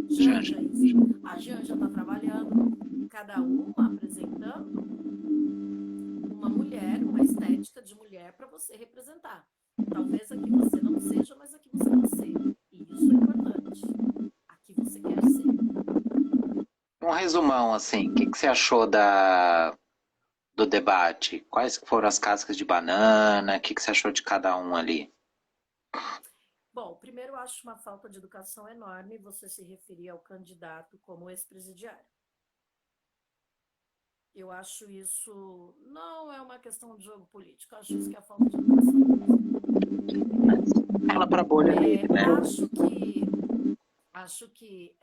Isso. A Janja tá trabalhando, cada uma apresentando uma mulher, uma estética de mulher para você representar. Talvez aqui você não seja, mas aqui você vai ser. E isso é importante. Aqui você quer ser. Um resumão, assim, o que você achou do debate? Quais foram as cascas de banana? O que você achou de cada um ali? Bom, primeiro eu acho uma falta de educação enorme você se referir ao candidato como ex-presidiário. Eu acho isso, não é uma questão de jogo político, eu acho isso que é falta de educação. Fala pra bolha dele, né? Acho que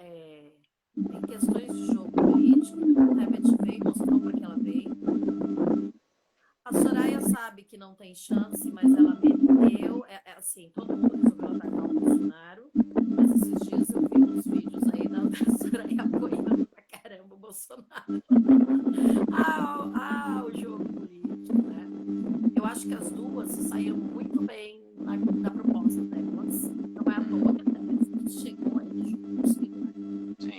em questões de jogo político, a Tebet veio, mostrou para que ela veio. A Soraya sabe que não tem chance, mas ela meteu, assim, todo mundo resolveu atacar o Bolsonaro, mas esses dias eu vi uns vídeos aí da Soraya apoiando pra caramba o Bolsonaro. O jogo político, né? Eu acho que as duas saíram muito bem na proposta delas. Não é à toa que até chegou aí juntos.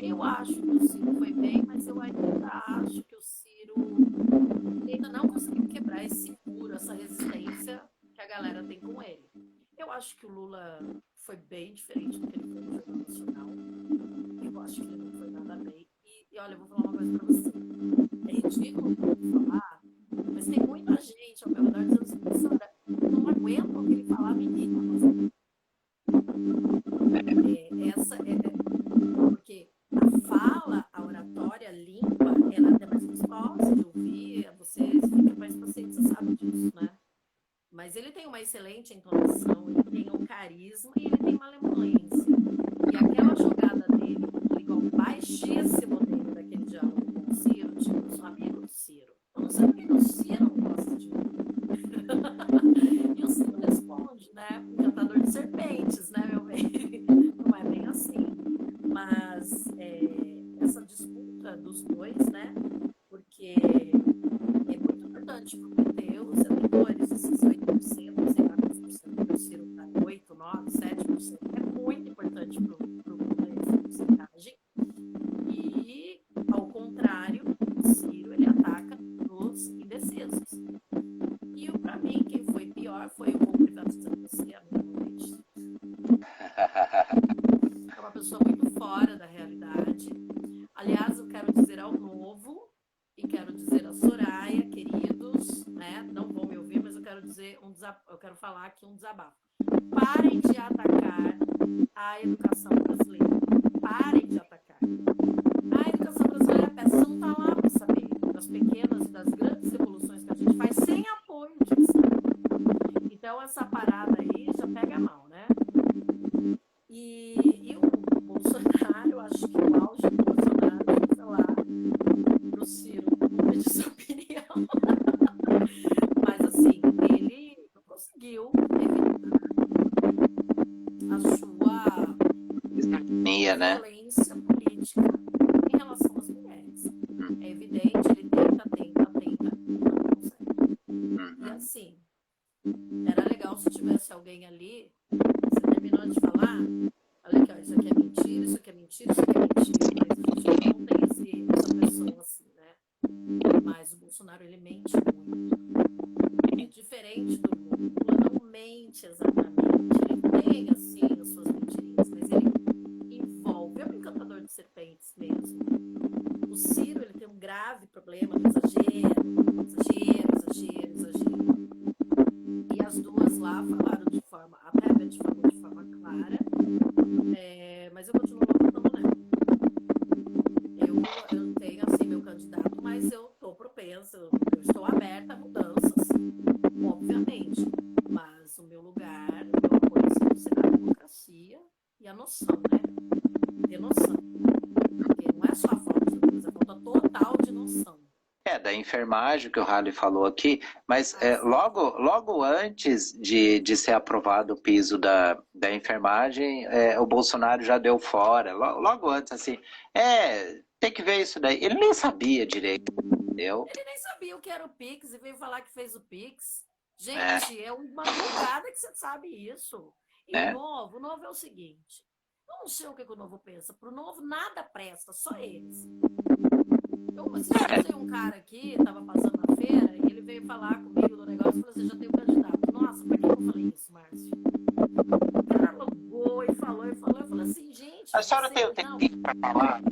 Eu acho que o Ciro foi bem, mas eu ainda acho que o Ciro ainda não conseguiu quebrar esse muro, essa resistência que a galera tem com ele. Eu acho que o Lula foi bem diferente do que ele foi no Jornal Nacional. Eu acho que ele não foi nada bem. E olha, eu vou falar uma coisa pra você. É ridículo falar, mas tem muita gente ao meu redor dizendo assim, Sandra, não aguento o que ele falar, menina. ele tem uma excelente entonação, ele tem um carisma e ele tem malemolência. E aquela jogada dele, igual baixíssimo dele, daquele diálogo com o Ciro, tipo, eu sou amigo do Ciro. Eu não sei por que o Ciro não gosta de mim. E o Ciro responde, né? Encantador de serpentes, né, meu bem? Não é bem assim. Mas essa disputa dos dois, né? Porque é muito importante para o PT, os eleitores, esses 8%, sei lá quantos por cento do Ciro está 8%, 9%, 7%, é muito importante para essa porcentagem. E, ao contrário, o Ciro, ele ataca os indecisos. E, para mim, quem foi pior foi o privatizador atualmente. É uma pessoa muito fora da realidade. Aliás, eu quero dizer ao Novo e quero dizer a Soraya, queridos, né? Não vão me ouvir, mas eu quero dizer eu quero falar aqui um desabafo. Parem de atacar a educação brasileira. Parem de atacar. A educação brasileira, a peça não está lá para saber das pequenas e das grandes revoluções que a gente faz sem apoio de Estado. Então, essa parada aí já pega mal, né? E o Bolsonaro, eu acho que o auge do Bolsonaro, sei lá, pro Ciro, não pedi sua opinião. Mas, assim, ele não conseguiu evitar a sua violência política em relação às mulheres. É evidente, ele tenta, não consegue. E, assim, era legal se tivesse alguém ali, você terminou de falar, olha aqui, ó, isso aqui é mentira, isso aqui é mentira, isso aqui é mentira, mas a gente não tem essa pessoa assim, né? Mas o Bolsonaro, ele mente muito. É diferente do Lula, não mente exatamente, ele tem, assim, as suas mentirinhas, mas ele envolve, é um encantador de serpentes mesmo. O Ciro, ele tem um grave problema do exagero. E as duas lá falaram de forma, a Tebet falou de forma clara, mas eu continuo votando nela. Eu tenho, assim, meu candidato, mas eu estou propensa, eu estou aberta a mudanças, obviamente. Mas o meu lugar, o meu apoio sempre será a democracia e a noção, né? Ter noção. Porque não é só a falta de coisa, a falta total de noção. Da enfermagem que o Halley falou aqui, mas logo antes de ser aprovado o piso da enfermagem, o Bolsonaro já deu fora, logo antes, assim, tem que ver isso daí. Ele nem sabia direito, entendeu? Ele nem sabia o que era o Pix e veio falar que fez o Pix. Gente, é uma bugada que você sabe isso. E o Novo é o seguinte, eu não sei o que o Novo pensa, pro Novo nada presta, só eles. Eu assisti um cara aqui, estava passando na feira, e ele veio falar comigo do negócio e falou assim, já tem um candidato. Nossa, por que eu falei isso, Márcio? O cara logou e falou, eu falei assim, gente... A senhora tem o tempo para falar?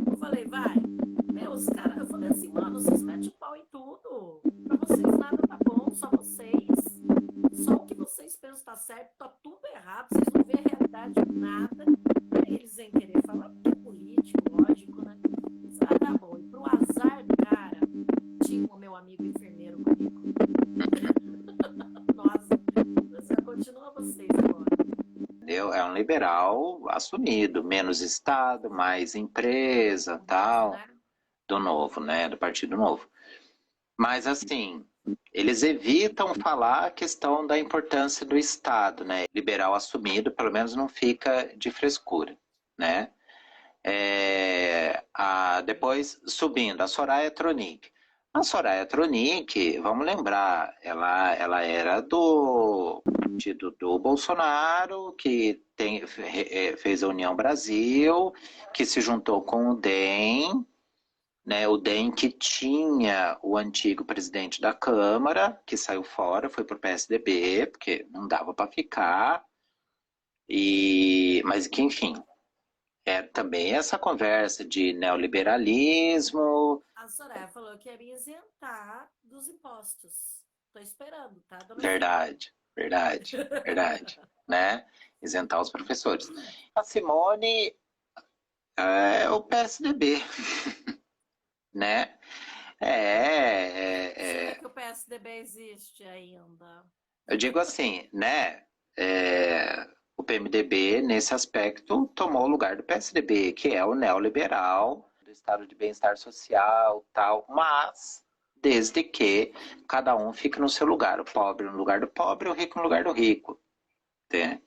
Eu falei, vai. Os caras, eu falei assim, mano, vocês metem o pau em tudo. Pra vocês nada tá bom, só vocês. Só o que vocês pensam tá certo, tá tudo errado, vocês não vêem a realidade de nada. Eles vêm querer falar porque é político, lógico, né? Tá bom. E pro azar do cara, tinha o meu amigo enfermeiro comigo. Nossa, continua vocês agora. É um liberal assumido, menos Estado, mais empresa, tal, né? Do Novo, né? Do Partido Novo. Mas, assim, eles evitam falar a questão da importância do Estado, né? Liberal assumido, pelo menos não fica de frescura, né? Depois, subindo, a Soraya Tronic. A Soraya Tronic, vamos lembrar, ela era do partido do Bolsonaro, que fez a União Brasil, que se juntou com o DEM, né, o DEM que tinha o antigo presidente da Câmara, que saiu fora, foi para o PSDB, porque não dava para ficar, mas que, enfim, também essa conversa de neoliberalismo. A Soraya falou que ia me isentar dos impostos. Estou esperando, tá? Verdade, né? Isentar os professores. A Simone é o PSDB. Né? Será que o PSDB existe ainda. Eu digo assim, né? O PMDB, nesse aspecto, tomou o lugar do PSDB, que é o neoliberal, do estado de bem-estar social, tal, mas desde que cada um fique no seu lugar, o pobre no lugar do pobre, o rico no lugar do rico. Né?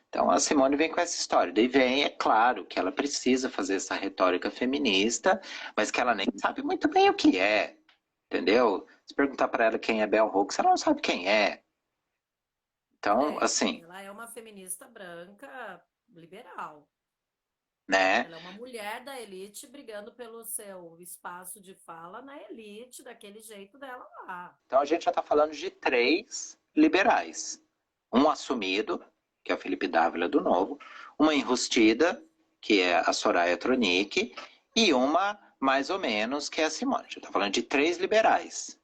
Então a Simone vem com essa história. Daí vem, é claro, que ela precisa fazer essa retórica feminista, mas que ela nem sabe muito bem o que é, entendeu? Se perguntar para ela quem é Bell Hooks, ela não sabe quem é. Então, assim... Ela é uma feminista branca liberal. Né? Ela é uma mulher da elite brigando pelo seu espaço de fala na elite, daquele jeito dela lá. Então a gente já está falando de 3 liberais. Um assumido, que é o Felipe Dávila do Novo, uma enrustida, que é a Soraya Tronic, e uma mais ou menos, que é a Simone. A gente está falando de 3 liberais.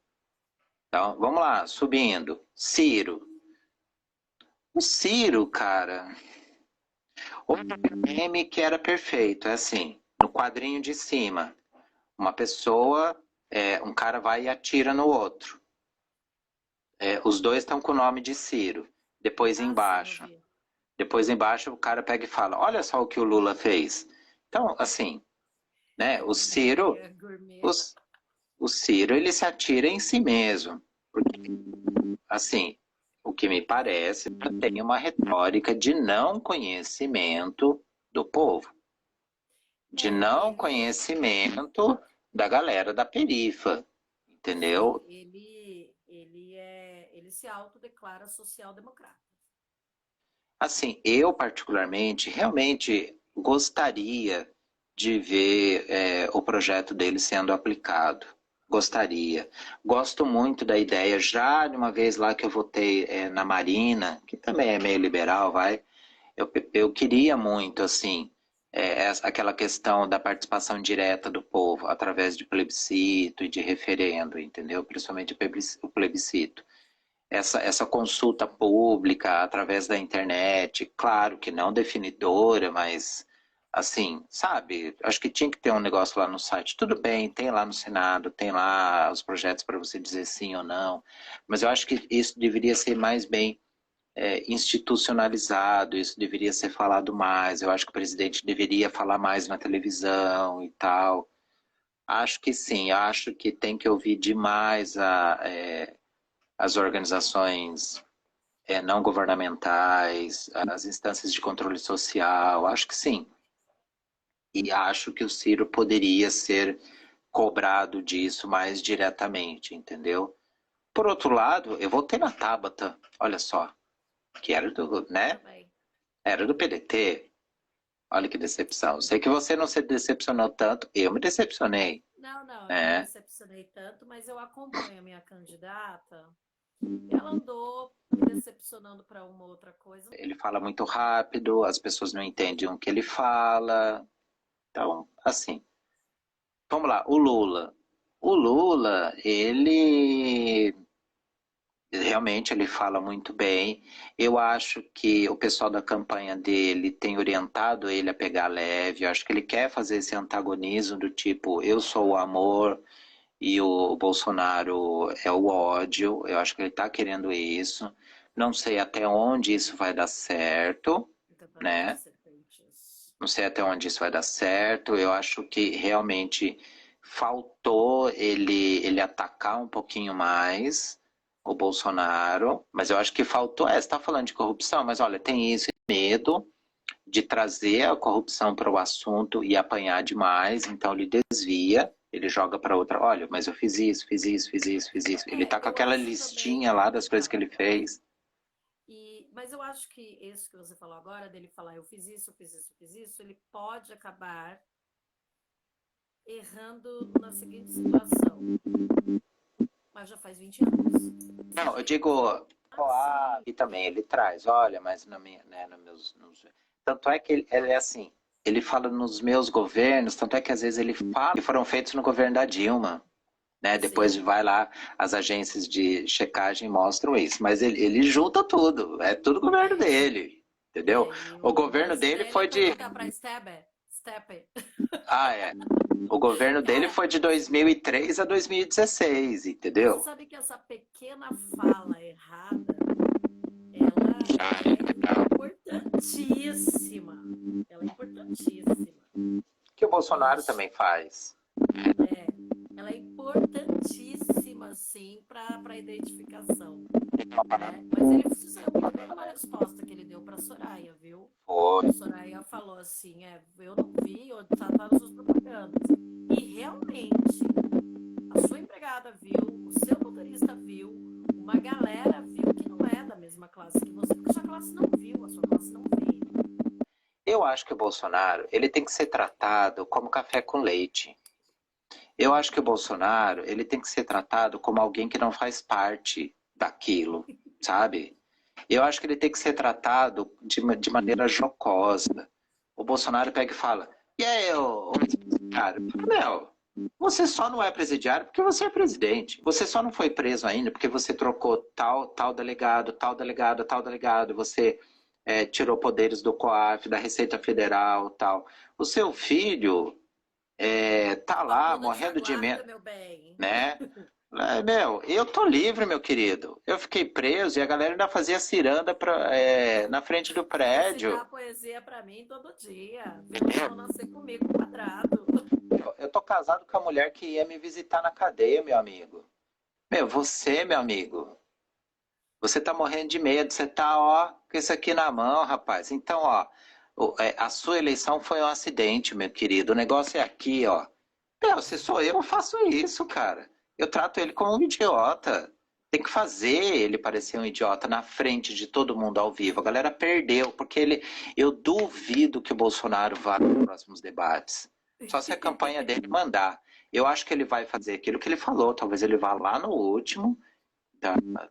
Então, vamos lá, subindo. Ciro. O Ciro, cara, outro meme que era perfeito, é assim, no quadrinho de cima, uma pessoa, um cara vai e atira no outro. Os dois estão com o nome de Ciro. Depois embaixo o cara pega e fala, olha só o que o Lula fez. Então, assim, né, o Ciro, ele se atira em si mesmo. Porque, assim, o que me parece, tem uma retórica de não conhecimento do povo. De não conhecimento da galera da perifa. Entendeu? Ele se autodeclara social-democrata. Assim, eu particularmente, realmente gostaria de ver o projeto dele sendo aplicado. Gostaria. Gosto muito da ideia, já de uma vez lá que eu votei na Marina, que também é meio liberal, eu queria muito, assim, aquela questão da participação direta do povo, através de plebiscito e de referendo, entendeu? Principalmente o plebiscito. Essa consulta pública através da internet, claro que não definidora, mas assim, sabe? Acho que tinha que ter um negócio lá no site. Tudo bem, tem lá no Senado, tem lá os projetos para você dizer sim ou não, mas eu acho que isso deveria ser mais bem institucionalizado, isso deveria ser falado mais. Eu acho que o presidente deveria falar mais na televisão e tal. Acho que sim, acho que tem que ouvir demais as organizações não governamentais, as instâncias de controle social, acho que sim. E acho que o Ciro poderia ser cobrado disso mais diretamente, entendeu? Por outro lado, eu votei na Tabata, olha só, que era do, né? Era do PDT. Olha que decepção. Sei que você não se decepcionou tanto, eu me decepcionei. Não, eu não me decepcionei tanto, mas eu acompanho a minha candidata. Ela andou me decepcionando para uma outra coisa. Ele fala muito rápido, as pessoas não entendem o que ele fala. Então, assim, vamos lá, o Lula. O Lula, ele realmente ele fala muito bem. Eu acho que o pessoal da campanha dele tem orientado ele a pegar leve. Eu acho que ele quer fazer esse antagonismo do tipo, eu sou o amor e o Bolsonaro é o ódio. Eu acho que ele está querendo isso. Não sei até onde isso vai dar certo, né? Não sei até onde isso vai dar certo. Eu acho que realmente faltou ele atacar um pouquinho mais o Bolsonaro, mas eu acho que faltou. Você está falando de corrupção, mas olha, tem isso, medo de trazer a corrupção para o assunto e apanhar demais, então ele desvia, ele joga para outra. Olha, mas eu fiz isso, fiz isso, fiz isso, fiz isso. Ele tá com aquela listinha lá das coisas que ele fez. Mas eu acho que isso que você falou agora, dele falar eu fiz isso, fiz isso, fiz isso, ele pode acabar errando na seguinte situação. Mas já faz 20 anos. Não, eu digo, e também ele traz, olha, mas na minha, né, tanto é que ele é assim, ele fala nos meus governos, tanto é que às vezes ele fala que foram feitos no governo da Dilma. Né? Depois vai lá, as agências de checagem mostram isso. Mas ele junta tudo. É tudo governo dele. Entendeu? O governo dele foi de... Stepper. Ah, é. O governo dele foi de 2003 a 2016, entendeu? Você sabe que essa pequena fala errada, ela é importantíssima. Ela é importantíssima. Que o Bolsonaro também faz. Ela é importantíssima, sim, para a identificação. Né? Mas ele se saiu muito bem numa resposta que ele deu para Soraya, viu? Foi. A Soraya falou assim, eu não vi, tá nas suas propagandas. E realmente, a sua empregada viu, o seu motorista viu, uma galera viu que não é da mesma classe que você, porque a sua classe não viu, a sua classe não vê. Eu acho que o Bolsonaro, ele tem que ser tratado como café com leite. Eu acho que o Bolsonaro, ele tem que ser tratado como alguém que não faz parte daquilo, sabe? Eu acho que ele tem que ser tratado de maneira jocosa. O Bolsonaro pega e fala, e aí, ô presidiário? Meu, você só não é presidiário porque você é presidente. Você só não foi preso ainda porque você trocou tal delegado, tal delegado, tal delegado. Você tirou poderes do COAF, da Receita Federal, tal. O seu filho tá lá morrendo de medo, né? Meu, eu tô livre, meu querido. Eu fiquei preso e a galera ainda fazia ciranda na frente do prédio. Você dá poesia pra mim todo dia. Vão nascer comigo quadrado. Eu tô casado com a mulher que ia me visitar na cadeia, meu amigo. Meu amigo, você tá morrendo de medo, você tá, ó, com isso aqui na mão, rapaz. Então, ó, a sua eleição foi um acidente, meu querido. O negócio é aqui, ó. Se sou eu faço isso, cara. Eu trato ele como um idiota. Tem que fazer ele parecer um idiota na frente de todo mundo ao vivo. A galera perdeu, porque eu duvido que o Bolsonaro vá nos próximos debates. Só se a campanha dele mandar. Eu acho que ele vai fazer aquilo que ele falou. Talvez ele vá lá no último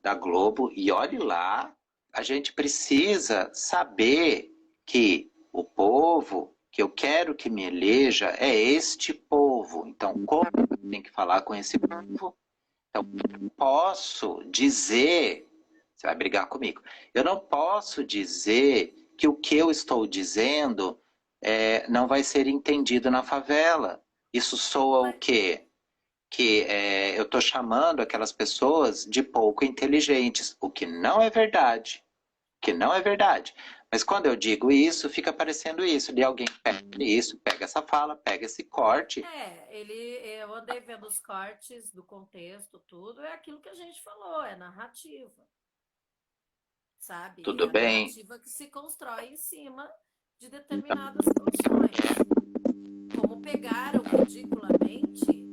da Globo e olhe lá. A gente precisa saber que o povo que eu quero que me eleja é este povo. Então, como eu tenho que falar com esse povo? Então, eu não posso dizer, você vai brigar comigo, eu não posso dizer que o que eu estou dizendo não vai ser entendido na favela. Isso soa o quê? Que eu estou chamando aquelas pessoas de pouco inteligentes, o que não é verdade. Que não é verdade. Mas quando eu digo isso, fica parecendo isso. De alguém pega isso, pega essa fala, pega esse corte. Eu andei vendo os cortes do contexto, tudo. É aquilo que a gente falou, é narrativa. Sabe? Tudo bem. Narrativa que se constrói em cima de determinadas situações. Como pegaram ridiculamente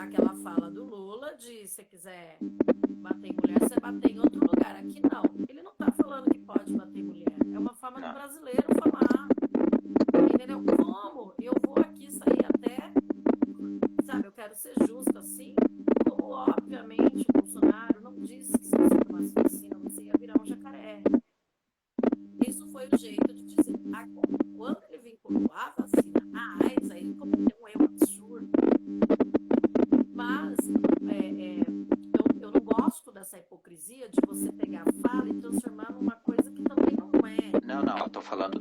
aquela fala do Lula de se quiser bater em mulher, você bater em outro lugar. Aqui não. Ele não tá falando que pode bater em mulher. É uma forma do brasileiro falar. Entendeu? Como? Eu vou aqui sair até, sabe, eu quero ser justa assim, como obviamente o Bolsonaro não disse que se você tomasse vacina você ia virar um jacaré. Isso foi o jeito de dizer. Quando ele vinculou a vacina à AIDS, aí ele cometeu um erro absurdo. Mas eu não gosto dessa hipocrisia de você pegar a fala e transformar numa coisa que também não é. Não, eu tô falando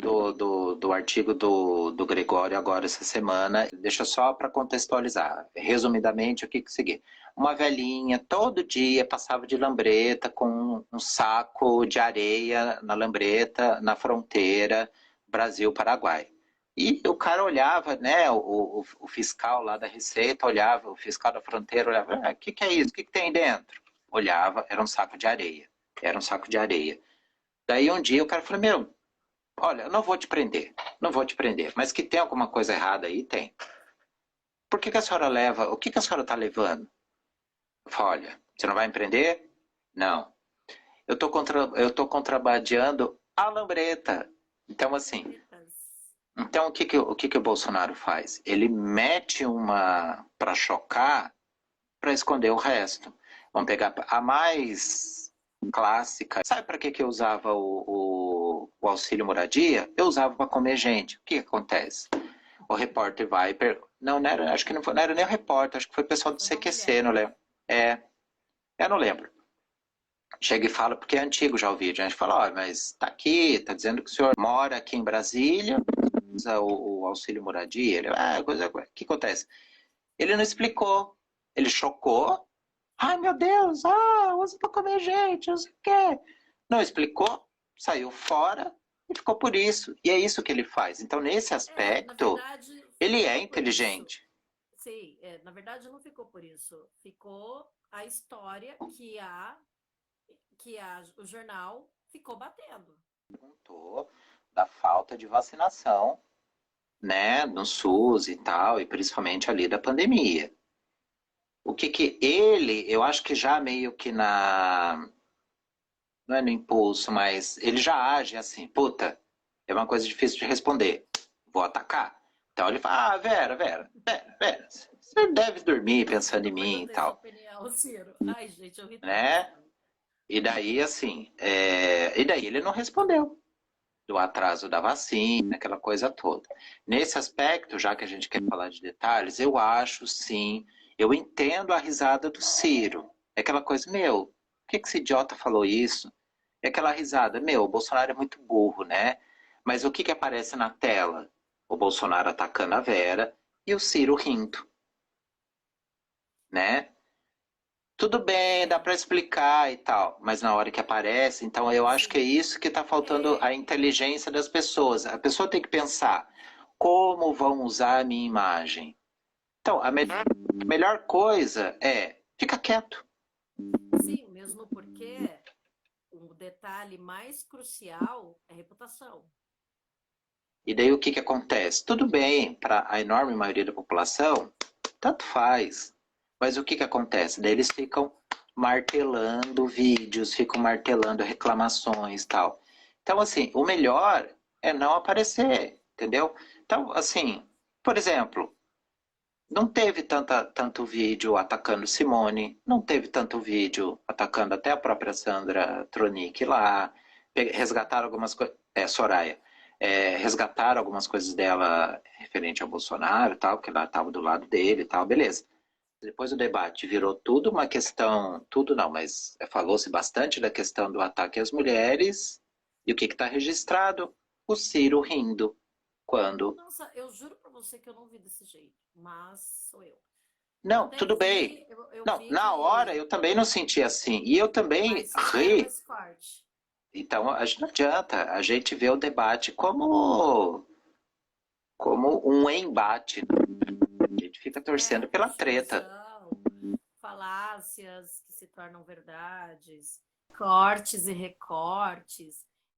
do artigo do Gregório agora essa semana. Deixa só para contextualizar. Resumidamente, o que seguir? Uma velhinha todo dia passava de lambreta com um saco de areia na lambreta, na fronteira Brasil-Paraguai. E o cara olhava, né, o fiscal lá da Receita olhava, o fiscal da fronteira olhava, o que é isso? O que tem dentro? Olhava, era um saco de areia. Era um saco de areia. Daí um dia o cara falou, olha, eu não vou te prender, mas que tem alguma coisa errada aí, tem. Por que a senhora leva, o que a senhora está levando? Eu falei, olha, você não vai me prender? Não. Eu tô contrabandeando a lambreta. Então, assim... Então, o que o Bolsonaro faz? Ele mete uma para chocar, para esconder o resto. Vamos pegar a mais clássica. Sabe para que eu usava o auxílio moradia? Eu usava para comer gente. O que acontece? O repórter vai... Não era, acho que não era nem o repórter, acho que foi o pessoal do CQC, não lembro. Eu não lembro. Chega e fala, porque é antigo já o vídeo. A gente fala, mas tá aqui, tá dizendo que o senhor mora aqui em Brasília, usa o auxílio moradia. Ele, o que acontece? Ele não explicou. Ele chocou. Ai, meu Deus, usa para comer gente, usa o quê? Não explicou, saiu fora e ficou por isso. E é isso que ele faz. Então, nesse aspecto, na verdade, ele é inteligente. Sim, na verdade não ficou por isso. Ficou a história que o jornal ficou batendo. Perguntou da falta de vacinação, né, no SUS e tal, e principalmente ali da pandemia. O que ele, eu acho que já meio que não é no impulso, mas ele já age assim, puta, é uma coisa difícil de responder, vou atacar. Então ele fala, Vera, você deve dormir pensando em mim e tal. Opinião, Ciro. Ai, gente, eu ri tanto. Né? E daí, assim, e daí ele não respondeu do atraso da vacina, aquela coisa toda. Nesse aspecto, já que a gente quer falar de detalhes, eu acho, sim, eu entendo a risada do Ciro. É aquela coisa, meu, por que esse idiota falou isso? É aquela risada, meu, o Bolsonaro é muito burro, né? Mas o que aparece na tela? O Bolsonaro atacando a Vera e o Ciro rindo, né? Tudo bem, dá para explicar e tal, mas na hora que aparece, então eu acho que é isso que está faltando a inteligência das pessoas. A pessoa tem que pensar como vão usar a minha imagem. Então, a melhor coisa é fica quieto. Sim, mesmo porque o detalhe mais crucial é a reputação. E daí o que acontece? Tudo bem, para a enorme maioria da população, tanto faz. Mas o que acontece? Daí eles ficam martelando vídeos, ficam martelando reclamações e tal. Então, assim, o melhor é não aparecer, entendeu? Então, assim, por exemplo, não teve tanto vídeo atacando Simone, não teve tanto vídeo atacando até a própria Sandra Tronic lá, resgataram algumas coisas, Soraya, resgataram algumas coisas dela referente ao Bolsonaro e tal, que ela estava do lado dele e tal, beleza. Depois o debate virou tudo uma questão, tudo não, mas falou-se bastante da questão do ataque às mulheres. E o que está registrado? O Ciro rindo. Quando? Nossa, eu juro pra você que eu não vi desse jeito, mas sou eu. Não, Até tudo bem. eu Não, vi na hora eu também não senti assim. E eu também mas fizeram ri. esse corte. Então, a gente não adianta. A gente vê o debate como um embate, né? A gente fica torcendo pela treta. Falácias que se tornam verdades, cortes e recortes.